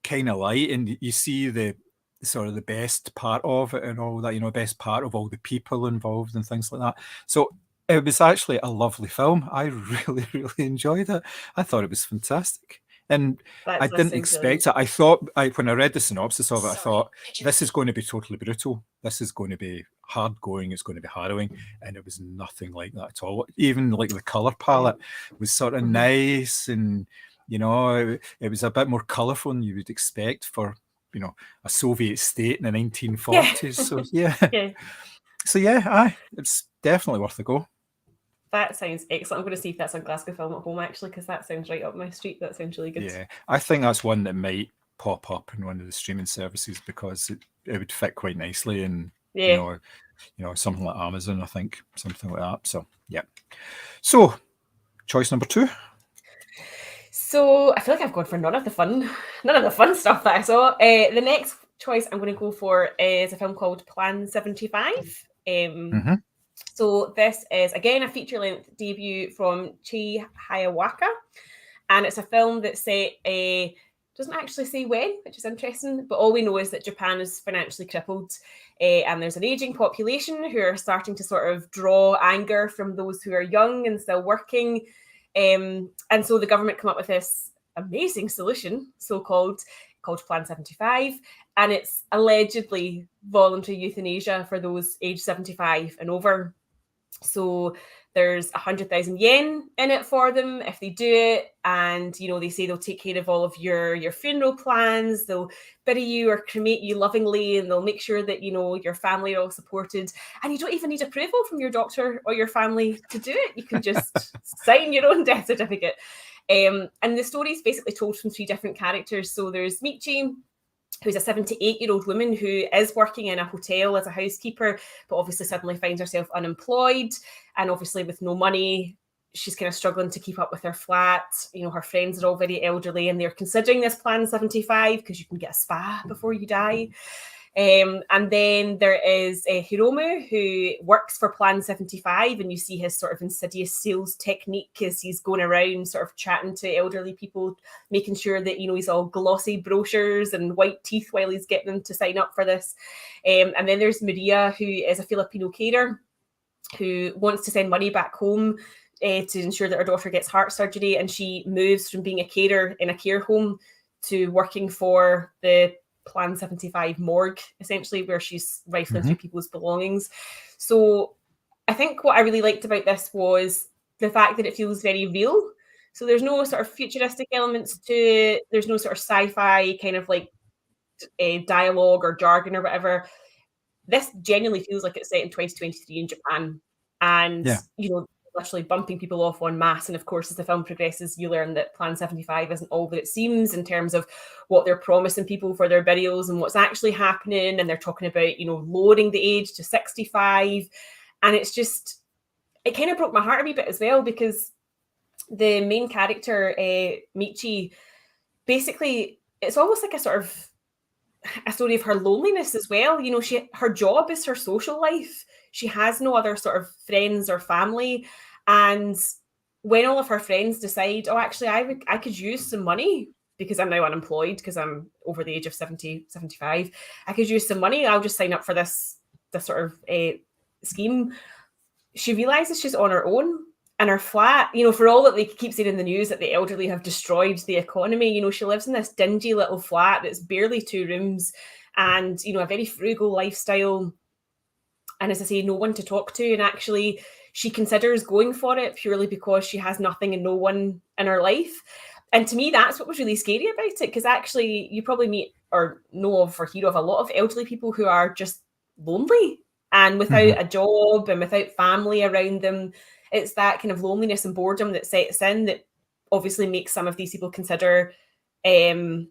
kind of light, and you see the sort of the best part of it and all that, you know, best part of all the people involved and things like that. So it was actually a lovely film. I really, really enjoyed it. I thought it was fantastic. And I didn't expect it. I thought, when I read the synopsis of it, I thought, this is going to be totally brutal. This is going to be hard going. It's going to be harrowing. And it was nothing like that at all. Even like the colour palette was sort of nice, and, you know, it was a bit more colourful than you would expect for, you know, a Soviet state in the 1940s. So it's definitely worth a go. That sounds excellent. I'm going to see if that's on Glasgow Film at Home, actually, because that sounds right up my street. That sounds really good. Yeah, I think that's one that might pop up in one of the streaming services because it would fit quite nicely, and you know, something like Amazon, I think, something like that. So yeah. So choice number 2. So I feel like I've gone for none of the fun stuff that I saw. The next choice I'm going to go for is a film called Plan 75. Mm-hmm. So this is, again, a feature-length debut from Chi Hayawaka, and it's a film that doesn't actually say when, which is interesting, but all we know is that Japan is financially crippled, and there's an aging population who are starting to sort of draw anger from those who are young and still working. And so the government come up with this amazing solution, called Plan 75, and it's allegedly voluntary euthanasia for those aged 75 and over. So there's 100,000 yen in it for them if they do it, and they say they'll take care of all of your funeral plans, they'll bury you or cremate you lovingly, and they'll make sure that your family are all supported, and you don't even need approval from your doctor or your family to do it. You can just sign your own death certificate. And the story is basically told from 3 different characters. So there's Michi, who's a 78-year-old woman who is working in a hotel as a housekeeper, but obviously suddenly finds herself unemployed, and obviously with no money, she's kind of struggling to keep up with her flat. Her friends are all very elderly, and they're considering this Plan 75 because you can get a spa before you die. And then there is Hiromu, who works for Plan 75, and you see his sort of insidious sales technique as he's going around sort of chatting to elderly people, making sure that he's all glossy brochures and white teeth while he's getting them to sign up for this. And then there's Maria, who is a Filipino carer who wants to send money back home to ensure that her daughter gets heart surgery, and she moves from being a carer in a care home to working for the Plan 75 morgue, essentially, where she's rifling through people's belongings. So I think what I really liked about this was the fact that it feels very real. So there's no sort of futuristic elements to it. There's no sort of sci-fi kind of like dialogue or jargon or whatever. This genuinely feels like it's set in 2023 in Japan, and literally bumping people off en masse. And of course, as the film progresses, you learn that Plan 75 isn't all that it seems in terms of what they're promising people for their burials and what's actually happening. And they're talking about, lowering the age to 65. And it's just, it kind of broke my heart a wee bit as well, because the main character, Michi, basically, it's almost like a sort of a story of her loneliness as well. Her job is her social life. She has no other sort of friends or family. And when all of her friends decide, oh, actually, I could use some money because I'm now unemployed because I'm over the age of 70, 75. I could use some money. I'll just sign up for this sort of scheme. She realizes she's on her own. And her flat, for all that they keep saying in the news that the elderly have destroyed the economy, she lives in this dingy little flat that's barely 2 rooms and, a very frugal lifestyle. And as I say, no one to talk to. And actually, she considers going for it purely because she has nothing and no one in her life. And to me, that's what was really scary about it, because actually, you probably meet or know of or hear of a lot of elderly people who are just lonely and without a job and without family around them. It's that kind of loneliness and boredom that sets in that obviously makes some of these people consider, taking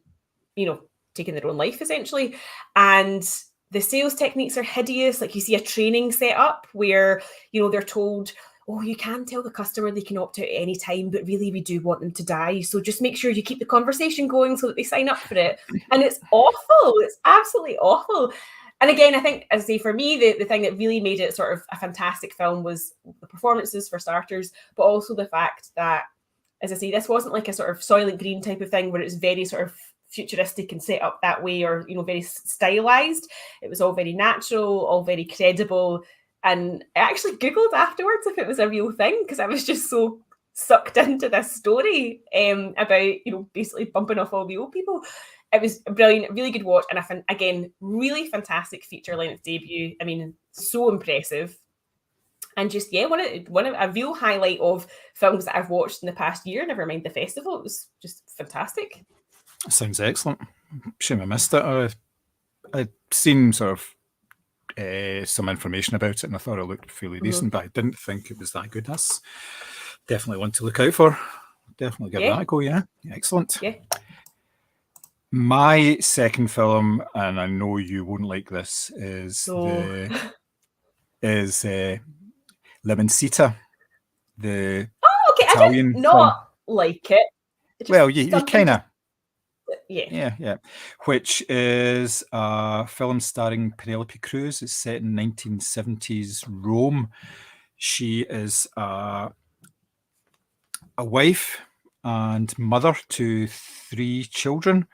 their own life, essentially. And the sales techniques are hideous. Like, you see a training set up where, they're told, oh, you can tell the customer they can opt out at any time, but really we do want them to die. So just make sure you keep the conversation going so that they sign up for it. And it's awful. It's absolutely awful. And again, I think, as I say, for me, the thing that really made it sort of a fantastic film was the performances, for starters, but also the fact that, as I say, this wasn't like a sort of Soylent Green type of thing where it's very sort of futuristic and set up that way, or, very stylized. It was all very natural, all very credible. And I actually Googled afterwards if it was a real thing, because I was just so sucked into this story about, basically bumping off all the old people. It was brilliant, really good watch, and again, really fantastic feature-length debut. I mean, so impressive, and just one of a real highlight of films that I've watched in the past year. Never mind the festival; it was just fantastic. Sounds excellent. Shame I missed it. I'd seen sort of some information about it, and I thought it looked fairly decent, but I didn't think it was that good. That's definitely one to look out for. Definitely give that a go. Yeah, excellent. Yeah. My second film, and I know you won't like this, is L'Immensità, the Italian I did not film. like it. Well, you kind of Yeah. Which is a film starring Penelope Cruz. It's set in 1970s Rome. She is a wife and mother to 3 children,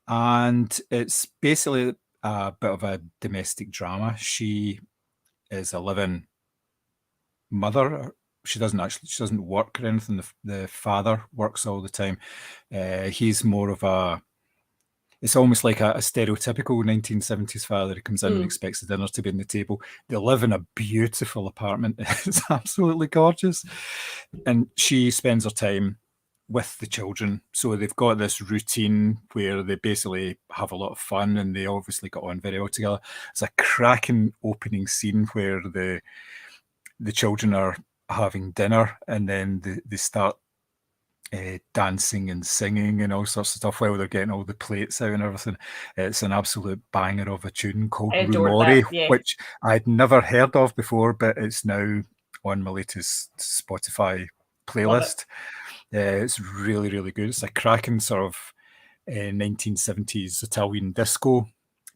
and it's basically a bit of a domestic drama. She is a living mother. She doesn't work or anything. The father works all the time. He's more of it's almost like a stereotypical 1970s father who comes in and expects the dinner to be on the table. They live in a beautiful apartment. It's absolutely gorgeous. And she spends her time with the children. So they've got this routine where they basically have a lot of fun, and they obviously got on very well together. It's a cracking opening scene where the children are having dinner, and then they start dancing and singing and all sorts of stuff while they're getting all the plates out and everything. It's an absolute banger of a tune called I adored Rumori, that, yeah. which I'd never heard of before, but it's now on my latest Spotify playlist. It's really, really good. It's a cracking sort of 1970s Italian disco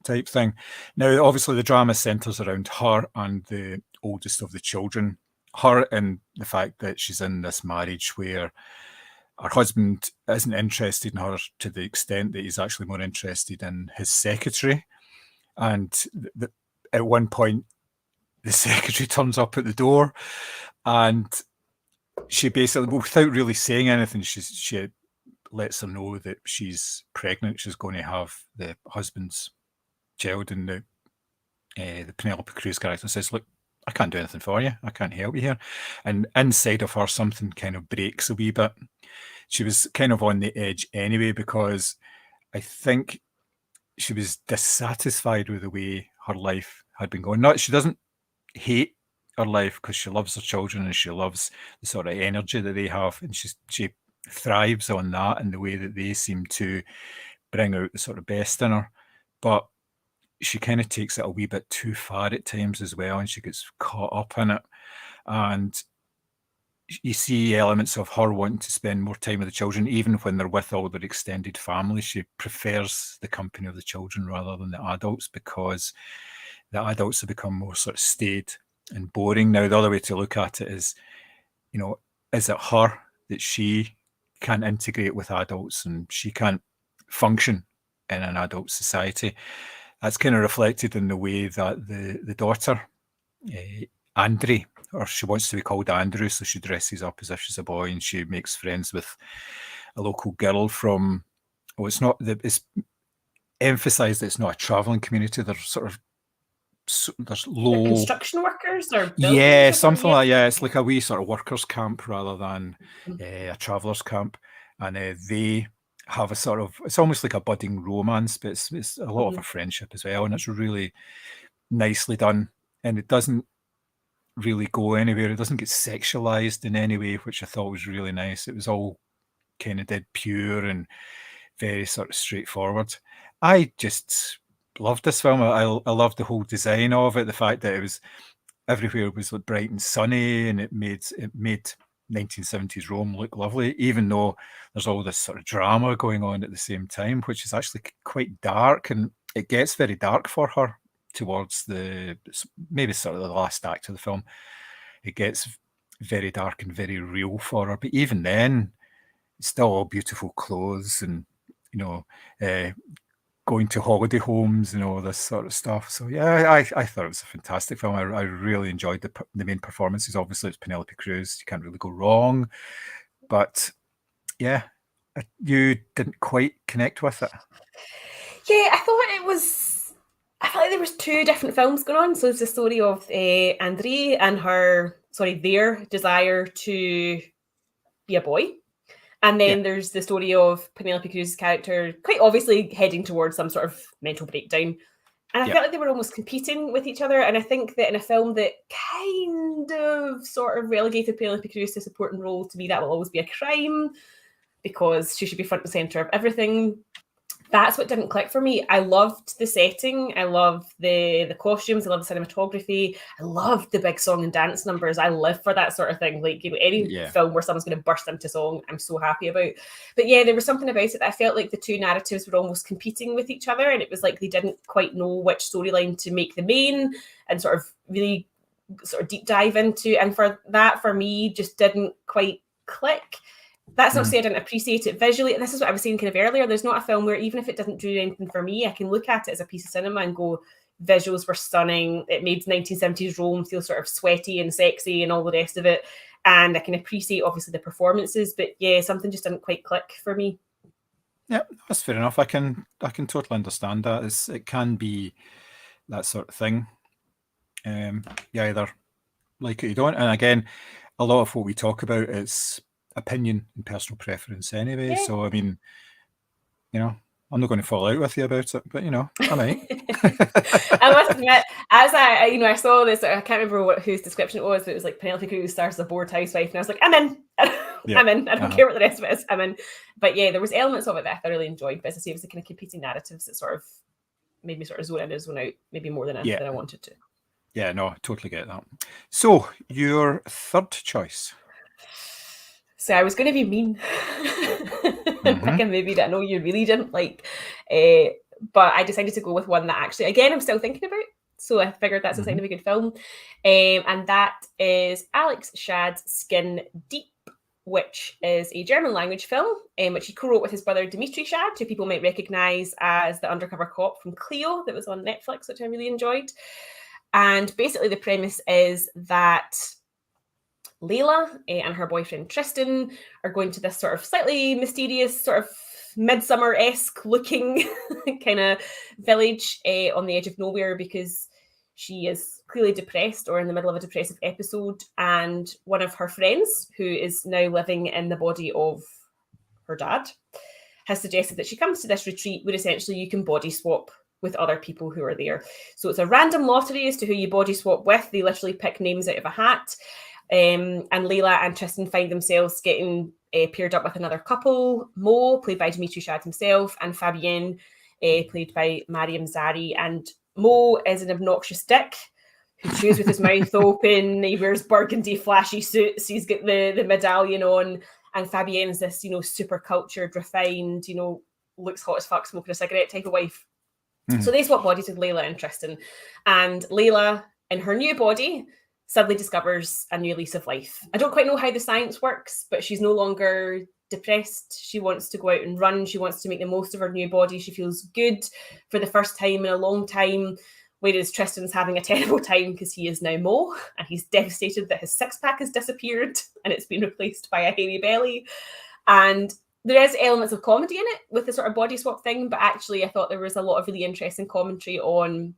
type thing. Now, obviously, the drama centres around her and the oldest of the children. Her and the fact that she's in this marriage where her husband isn't interested in her to the extent that he's actually more interested in his secretary. And at one point, the secretary turns up at the door, and she basically, without really saying anything, she lets her know that she's pregnant. She's going to have the husband's child, and the Penelope Cruz character says, "Look, I can't do anything for you. I can't help you here." And inside of her, something kind of breaks a wee bit. She was kind of on the edge anyway, because I think she was dissatisfied with the way her life had been going. Not, she doesn't hate her life, because she loves her children and she loves the sort of energy that they have, and she thrives on that and the way that they seem to bring out the sort of best in her. But she kind of takes it a wee bit too far at times as well, and she gets caught up in it. And you see elements of her wanting to spend more time with the children, even when they're with all their extended family. She prefers the company of the children rather than the adults, because the adults have become more sort of staid and boring. Now, the other way to look at it is, is it her that she can't integrate with adults and she can't function in an adult society? That's kind of reflected in the way that the daughter, Andre, or she wants to be called Andrew, so she dresses up as if she's a boy, and she makes friends with a local girl from, it's emphasised that it's not a travelling community. They're sort of, there's low construction workers or builders, something like it's like a wee sort of workers camp rather than a travellers camp, and they have a sort of, it's almost like a budding romance, but it's a lot of a friendship as well, and it's really nicely done, and it doesn't really go anywhere. It doesn't get sexualized in any way, which I thought was really nice. It was all kind of dead pure and very sort of straightforward. I just loved this film. I loved the whole design of it, the fact that it was everywhere was like bright and sunny, and it made 1970s Rome look lovely, even though there's all this sort of drama going on at the same time, which is actually quite dark, and it gets very dark for her towards maybe sort of the last act of the film. It gets very dark and very real for her, but even then, it's still all beautiful clothes and going to holiday homes and all this sort of stuff. So yeah, I thought it was a fantastic film. I really enjoyed the main performances. Obviously, it's Penelope Cruz. You can't really go wrong. But yeah, you didn't quite connect with it. Yeah, I felt like there was 2 different films going on. So it's the story of Andre and their desire to be a boy. And then there's the story of Penelope Cruz's character quite obviously heading towards some sort of mental breakdown. And I felt like they were almost competing with each other. And I think that in a film that kind of sort of relegated Penelope Cruz to a supporting role, to me, that will always be a crime, because she should be front and centre of everything. that's what didn't click for me. I loved the setting. I loved the costumes. I loved the cinematography. I loved the big song and dance numbers. I live for that sort of thing. Like, you know, any film where someone's going to burst into song, I'm so happy about. But yeah, there was something about it that I felt like the two narratives were almost competing with each other, and it was like they didn't quite know which storyline to make the main and sort of really sort of deep dive into. And for that, for me, just didn't quite click. That's not to say I didn't appreciate it visually. This is what I was saying kind of earlier. There's not a film where even if it doesn't do anything for me, I can look at it as a piece of cinema and go, visuals were stunning. It made 1970s Rome feel sort of sweaty and sexy and all the rest of it. And I can appreciate, obviously, the performances. But yeah, something just didn't quite click for me. Yeah, that's fair enough. I can totally understand that. It can be that sort of thing. You either like it or you don't. And again, a lot of what we talk about is opinion and personal preference anyway. Yeah. So, I mean, you know, I'm not going to fall out with you about it, but, you know, I might. I must admit, as I saw this, I can't remember whose description it was, but it was like Penelope Cruz stars as a bored housewife, and I was like, I'm in. I'm in. I don't care what the rest of it is. I'm in. But yeah, there was elements of it that I thoroughly enjoyed. But as I say, it was the kind of competing narratives that sort of made me sort of zone in and zone out, maybe more than I wanted to. Yeah, no, I totally get that. So, your third choice. So I was going to be mean. Pick a movie that I know you really didn't like. But I decided to go with one that actually, again, I'm still thinking about. So I figured that's a sign of a good film. And that is Alex Shad's Skin Deep, which is a German language film, which he co-wrote with his brother Dimitri Shad, who people might recognise as the undercover cop from Cleo that was on Netflix, which I really enjoyed. And basically the premise is that Layla and her boyfriend Tristan are going to this sort of slightly mysterious, sort of midsummer-esque looking kind of village on the edge of nowhere because she is clearly depressed or in the middle of a depressive episode. And one of her friends, who is now living in the body of her dad, has suggested that she comes to this retreat where essentially you can body swap with other people who are there. So it's a random lottery as to who you body swap with. They literally pick names out of a hat. And Layla and Tristan find themselves getting paired up with another couple, Mo, played by Dimitri Shad himself, and Fabienne, played by Mariam Zari. And Mo is an obnoxious dick who chews with his mouth open. He wears burgundy flashy suits. He's got the medallion on. And Fabienne's this, super cultured, refined, looks hot as fuck, smoking a cigarette type of wife. So they swap bodies with Layla and Tristan. And Layla, in her new body, suddenly discovers a new lease of life. I don't quite know how the science works, but she's no longer depressed. She wants to go out and run. She wants to make the most of her new body. She feels good for the first time in a long time, whereas Tristan's having a terrible time because he is now Mo, and he's devastated that his six-pack has disappeared and it's been replaced by a hairy belly. And there is elements of comedy in it with the sort of body swap thing, but actually I thought there was a lot of really interesting commentary on,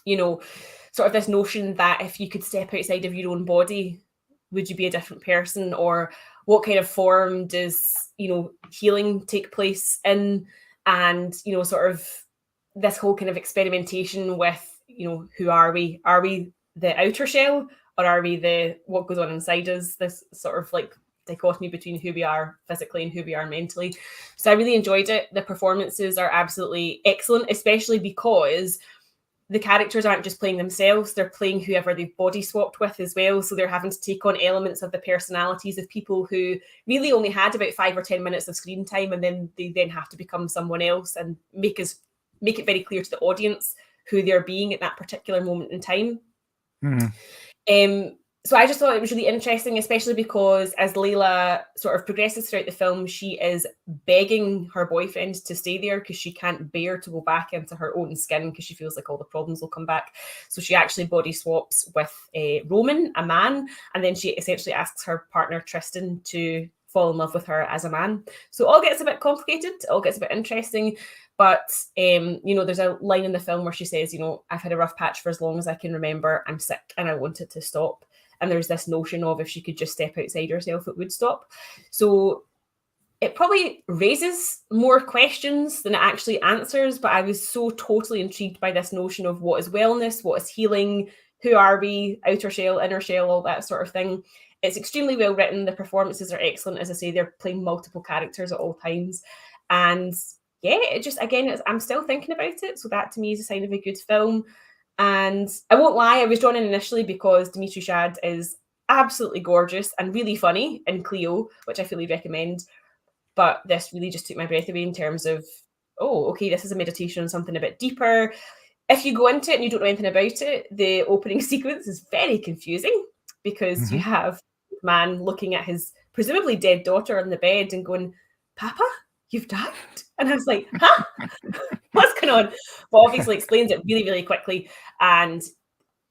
sort of this notion that if you could step outside of your own body, would you be a different person? Or what kind of form does, healing take place in? And, sort of this whole kind of experimentation with, who are we? Are we the outer shell or are we what goes on inside us? This sort of like dichotomy between who we are physically and who we are mentally. So I really enjoyed it. The performances are absolutely excellent, especially because the characters aren't just playing themselves, they're playing whoever they've body swapped with as well. So they're having to take on elements of the personalities of people who really only had about 5 or 10 minutes of screen time, and then they then have to become someone else and make it very clear to the audience who they're being at that particular moment in time. So I just thought it was really interesting, especially because as Layla sort of progresses throughout the film, she is begging her boyfriend to stay there because she can't bear to go back into her own skin because she feels like all the problems will come back. So she actually body swaps with Roman, a man, and then she essentially asks her partner Tristan to fall in love with her as a man. So it all gets a bit complicated, it all gets a bit interesting. But, there's a line in the film where she says, I've had a rough patch for as long as I can remember. I'm sick and I want it to stop. And there's this notion of if she could just step outside herself, it would stop. So it probably raises more questions than it actually answers. But I was so totally intrigued by this notion of what is wellness, what is healing, who are we, outer shell, inner shell, all that sort of thing. It's extremely well written. The performances are excellent. As I say, they're playing multiple characters at all times. And yeah, it just, again, I'm still thinking about it. So that to me is a sign of a good film. And I won't lie, I was drawn in initially because Dimitri Shad is absolutely gorgeous and really funny in Cleo, which I fully recommend. But this really just took my breath away in terms of, oh, okay, this is a meditation on something a bit deeper. If you go into it and you don't know anything about it, the opening sequence is very confusing because you have a man looking at his presumably dead daughter on the bed and going, Papa, you've died? And I was like, huh? What's going on? But obviously explains it really, really quickly. And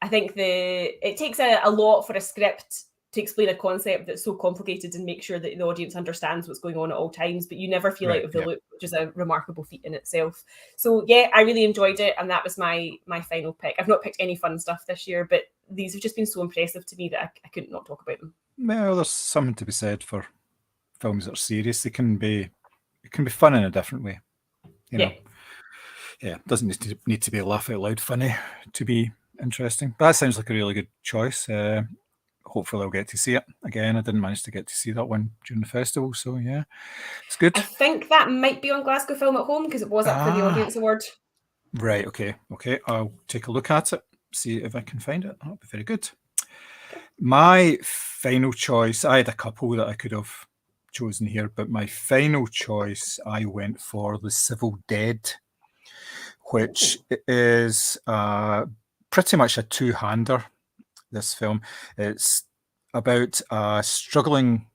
I think it takes a lot for a script to explain a concept that's so complicated and make sure that the audience understands what's going on at all times, but you never feel out of the loop, which is a remarkable feat in itself. So yeah, I really enjoyed it, and that was my final pick. I've not picked any fun stuff this year, but these have just been so impressive to me that I couldn't not talk about them. Well, there's something to be said for films that are serious. It can be fun in a different way. You know? Yeah, it doesn't need to be laugh out loud funny to be interesting. But that sounds like a really good choice. Hopefully I'll get to see it again. I didn't manage to get to see that one during the festival, so yeah, it's good. I think that might be on Glasgow Film at Home because it was up for the Audience Award. Right, okay. I'll take a look at it, see if I can find it. That'll be very good. My final choice, I had a couple that I could have chosen here, but my final choice, I went for The Civil Dead, which is pretty much a two-hander, this film. It's about a struggling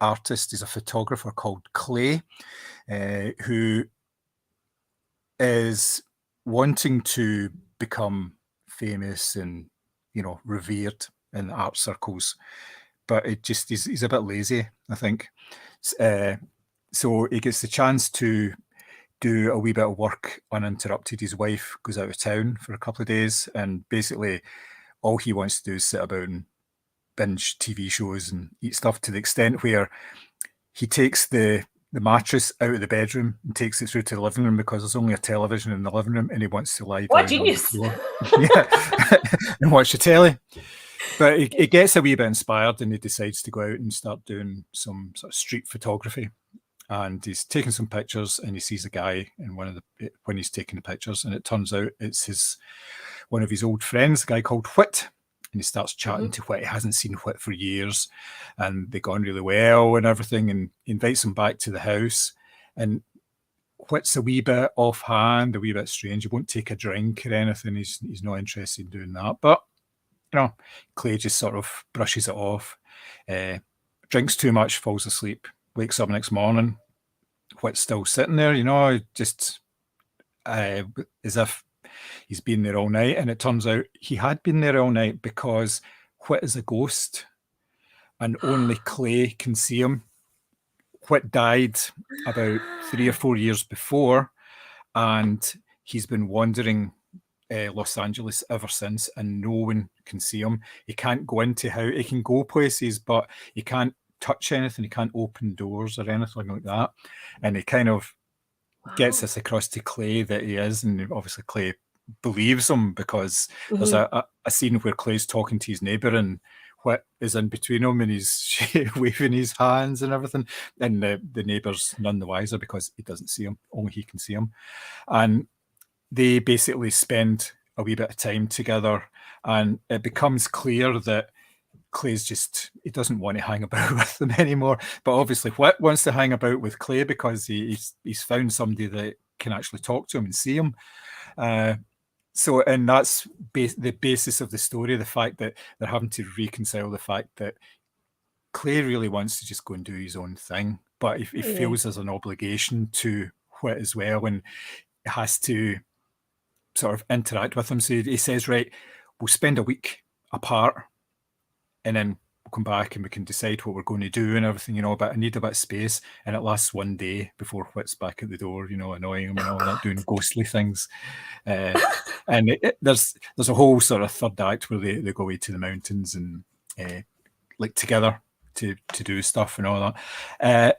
artist. He's a photographer called Clay, who is wanting to become famous and, revered in art circles, but he's a bit lazy, I think. So he gets the chance to do a wee bit of work uninterrupted. His wife goes out of town for a couple of days, and basically all he wants to do is sit about and binge TV shows and eat stuff, to the extent where he takes the mattress out of the bedroom and takes it through to the living room because there's only a television in the living room, and he wants to lie down on the floor and watch the telly. But he gets a wee bit inspired, and he decides to go out and start doing some sort of street photography. And he's taking some pictures, and he sees a guy in when he's taking the pictures, and it turns out it's one of his old friends, a guy called Whit. And he starts chatting to Whit. He hasn't seen Whit for years, and they got on really well and everything. And he invites him back to the house. And Whit's a wee bit offhand, a wee bit strange. He won't take a drink or anything. He's not interested in doing that. But Clay just sort of brushes it off. Drinks too much, falls asleep, wakes up next morning. Whit's still sitting there, just as if he's been there all night. And it turns out he had been there all night because Whit is a ghost and only Clay can see him. Whit died about 3 or 4 years before, and he's been wandering Los Angeles ever since, and no one can see him. He can't go into he can go places, but he can't touch anything. He can't open doors or anything like that. And he kind of gets this across to Clay that he is, and obviously Clay believes him because there's a scene where Clay's talking to his neighbour, and Whit is in between him, and he's waving his hands and everything, and the neighbour's none the wiser because he doesn't see him, only he can see him. And they basically spend a wee bit of time together, and it becomes clear that Clay's he doesn't want to hang about with them anymore. But obviously Whit wants to hang about with Clay because he's found somebody that can actually talk to him and see him. And that's the basis of the story, the fact that they're having to reconcile the fact that Clay really wants to just go and do his own thing, but he feels there's an obligation to Whit as well, and has to sort of interact with him. So he says, right, we'll spend a week apart, and then we'll come back and we can decide what we're going to do and everything, but I need a bit of space. And it lasts one day before Whit's back at the door, annoying him and all that, doing ghostly things. And there's a whole sort of third act where they go away to the mountains and together to do stuff and all that.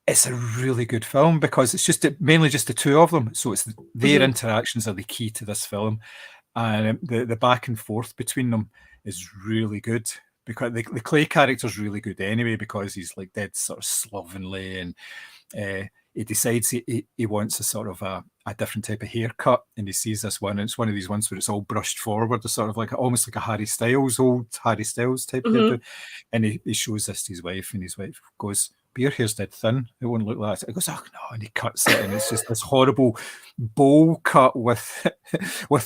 It's a really good film because it's mainly just the two of them. So it's their interactions are the key to this film. And the back and forth between them is really good, because the Clay character is really good anyway, because he's dead sort of slovenly, and he decides he wants a sort of a different type of haircut, and he sees this one, and it's one of these ones where it's all brushed forward, it's sort of like almost like a old Harry Styles type hairdo. And he shows this to his wife, and his wife goes, "But your hair's dead thin, it won't look like that." He goes, "Oh no," and he cuts it, and it's just this horrible bowl cut with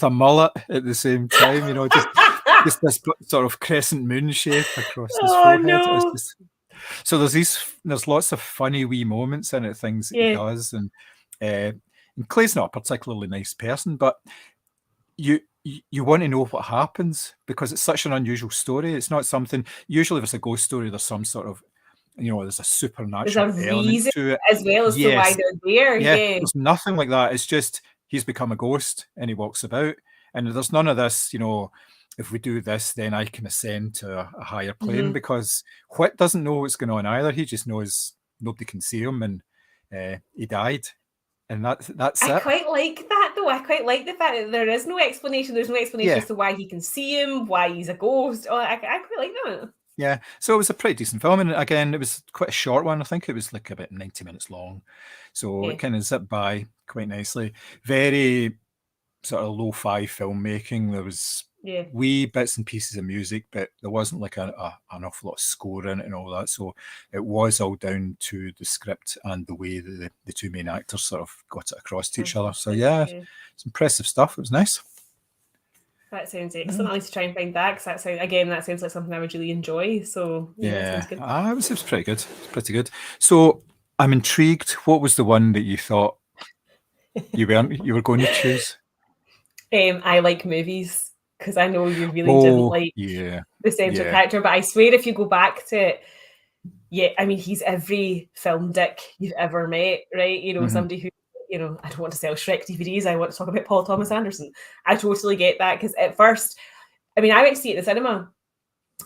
a mullet at the same time, you know, just this sort of crescent moon shape across his forehead. No. So there's lots of funny wee moments in it, things that he does, and Clay's not a particularly nice person, but you want to know what happens because it's such an unusual story. It's not something, usually if it's a ghost story, there's some sort of, you know, there's a supernatural element to it as well as to why they're there. Yeah, there's nothing like that. It's just he's become a ghost and he walks about, and there's none of this, you know, if we do this, then I can ascend to a higher plane, because Whit doesn't know what's going on either. He just knows nobody can see him, and he died. And that's it. I quite like that, though. I quite like the fact that there is no explanation. There's no explanation as to why he can see him, why he's a ghost. Oh, I quite like that. Yeah, so it was a pretty decent film, and again, it was quite a short one. I think it was like about 90 minutes long, so it kind of zipped by quite nicely. Very sort of lo-fi filmmaking. There was wee bits and pieces of music, but there wasn't like an awful lot of score in it and all that. So it was all down to the script and the way that the two main actors sort of got it across to each other. So yeah, it's impressive stuff. It was nice. That sounds excellent. I need to try and find that, because that sounds like something I would really enjoy. So yeah, it was pretty good. It's pretty good. So I'm intrigued. What was the one that you thought you were going to choose? I like movies, because I know you really didn't like the central character, but I swear if you go back to it, I mean, he's every film dick you've ever met, right? You know, somebody who, you know, I don't want to sell Shrek DVDs, I want to talk about Paul Thomas Anderson. I totally get that, because at first, I mean, I went to see it in the cinema,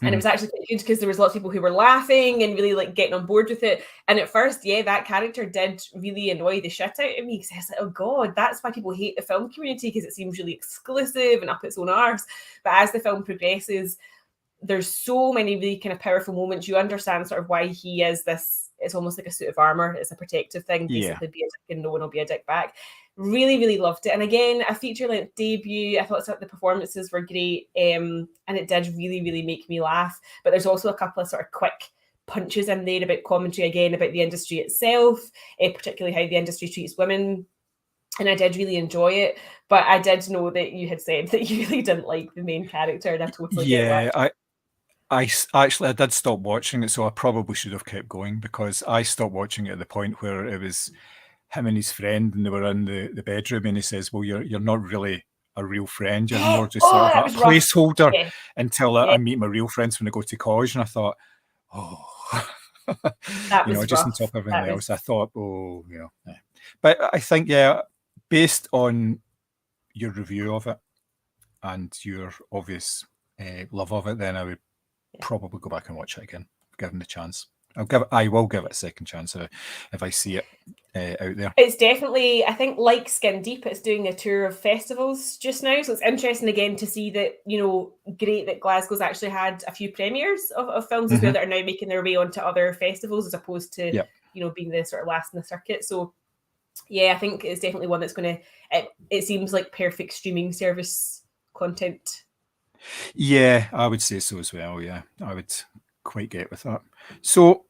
and it was actually quite good because there was lots of people who were laughing and really like getting on board with it. And at first, that character did really annoy the shit out of me, because I was like, oh God, that's why people hate the film community, because it seems really exclusive and up its own arse. But as the film progresses, there's so many really kind of powerful moments. You understand sort of why he is this. It's almost like a suit of armor. It's a protective thing. Basically, be a dick and no one will be a dick back. Really, really loved it. And again, a feature-length debut. I thought the performances were great, and it did really, really make me laugh. But there's also a couple of sort of quick punches in there about commentary, again, about the industry itself, particularly how the industry treats women. And I did really enjoy it. But I did know that you had said that you really didn't like the main character, and I totally get that. I did stop watching it, so I probably should have kept going, because I stopped watching it at the point where it was him and his friend, and they were in the bedroom, and he says, "Well, you're not really a real friend. You're more just sort of a placeholder until I meet my real friends when I go to college." And I thought, that was just on top of everything else, I thought, But I think, based on your review of it and your obvious love of it, then I would probably go back and watch it again, given the chance. I will give it a second chance if I see it out there. It's definitely, I think, like Skin Deep, it's doing a tour of festivals just now, so it's interesting again to see that, you know, great that Glasgow's actually had a few premieres of films as well that are now making their way onto other festivals, as opposed to you know, being the sort of last in the circuit. So yeah, I think it's definitely one that's going to, it seems like perfect streaming service content. Yeah, I would say so as well. Yeah, I would quite get with that. So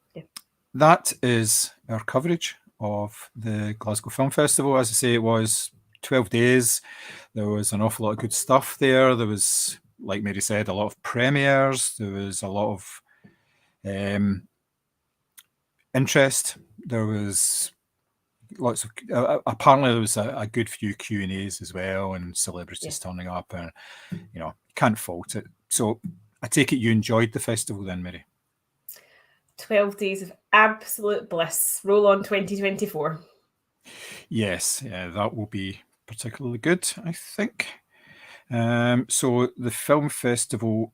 that is our coverage of the Glasgow Film Festival. As I say, it was 12 days. There was an awful lot of good stuff there. There was, like Mary said, a lot of premieres. There was a lot of interest. There was lots of apparently there was a good few Q&As as well, and celebrities turning up, and you know, can't fault it. So I take it you enjoyed the festival then, Mary? 12 days of absolute bliss. Roll on 2024. Yes, that will be particularly good, I think. So the film festival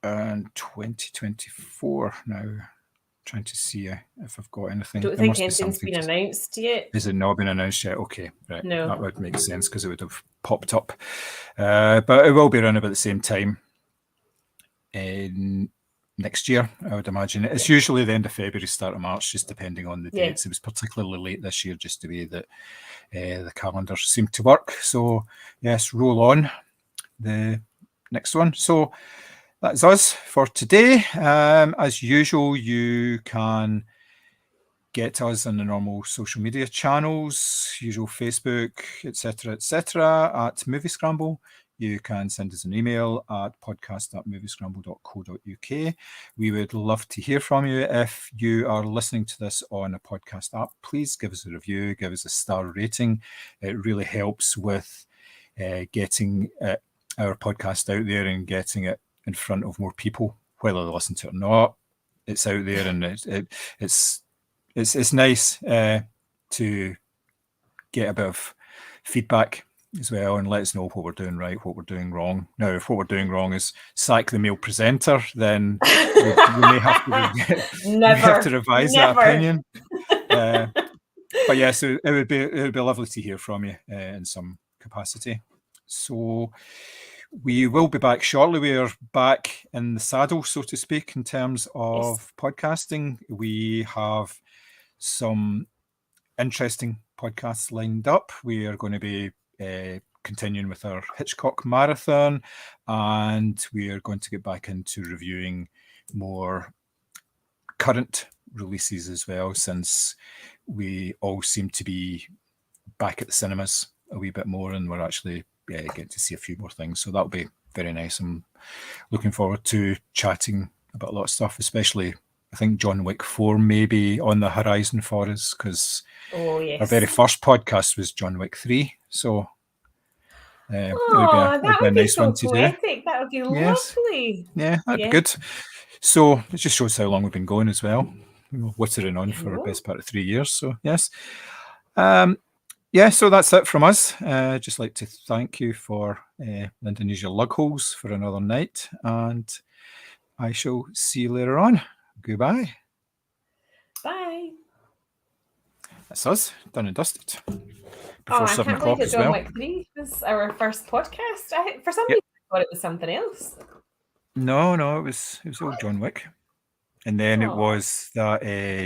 in 2024 now. Trying to see if I've got anything. I don't think anything's been announced yet. Is it not been announced yet? Okay, right. No. That would make sense, because it would have popped up. But it will be around about the same time. next year, I would imagine. It's usually the end of February, start of March, just depending on the dates. It was particularly late this year, just the way that the calendars seem to work. So yes, roll on the next one. So that's us for today. As usual, you can get us on the normal social media channels, usual Facebook, etc., at Movie Scramble. You can send us an email at podcast@moviescramble.co.uk. We would love to hear from you. If you are listening to this on a podcast app, please give us a review, give us a star rating. It really helps with getting our podcast out there and getting it in front of more people, whether they listen to it or not. It's out there, and it's nice to get a bit of feedback as well and let us know what we're doing right, what we're doing wrong. Now, if what we're doing wrong is sack the male presenter, then we may have to revise that opinion. But yeah, so it would be lovely to hear from you in some capacity. So we will be back shortly. We are back in the saddle, so to speak, in terms of podcasting. We have some interesting podcasts lined up. We are going to be continuing with our Hitchcock marathon, and we are going to get back into reviewing more current releases as well, since we all seem to be back at the cinemas a wee bit more, and we're actually getting to see a few more things. So that'll be very nice. I'm looking forward to chatting about a lot of stuff, especially I think John Wick 4 may be on the horizon for us, because our very first podcast was John Wick 3. So it would be a nice one to do. That would be lovely. Yeah, that'd be good. So it just shows how long we've been going as well. Wittering on for the best part of 3 years. So yes. So that's it from us. Just like to thank you for lending us your lug holes for another night, and I shall see you later on. Goodbye. Bye. That's us, done and dusted. Before 7 o'clock as well. John Wick 3 was our first podcast. For some reason, I thought it was something else. No, it was old John Wick. And then it was that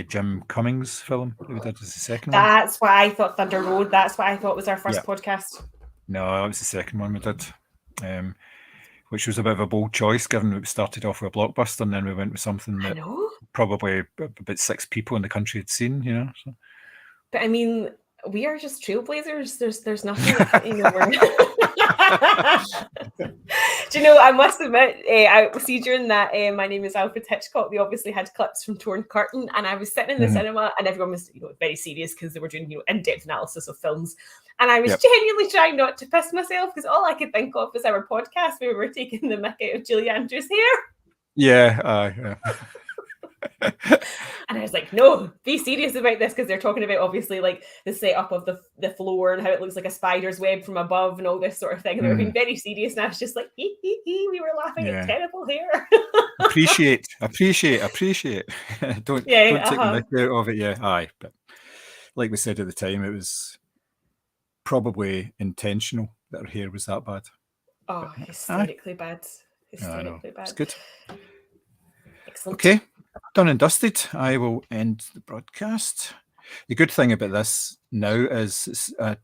Jim Cummings film that we did as the second one. That's why I thought Thunder Road. That's what I thought was our first podcast. No, that was the second one we did, which was a bit of a bold choice, given that we started off with a blockbuster and then we went with something that probably about 6 people in the country had seen, So. But I mean, we are just trailblazers. There's nothing. Do you know, I must admit, I see during that My Name is Alfred Hitchcock, they obviously had clips from Torn Curtain, and I was sitting in the cinema and everyone was very serious because they were doing in-depth analysis of films, and I was genuinely trying not to piss myself because all I could think of was our podcast where we were taking the mick out of Julie Andrews' hair. Yeah. And I was like, no, be serious about this, because they're talking about obviously like the setup of the floor and how it looks like a spider's web from above and all this sort of thing. And they were being very serious, and I was just like, we were laughing at terrible hair. appreciate. don't take the mick out of it. Yeah, aye. But like we said at the time, it was probably intentional that her hair was that bad. Oh, hysterically bad. Hysterically bad. It's good. Excellent. Okay. Done and dusted. I will end the broadcast. The good thing about this now is it's a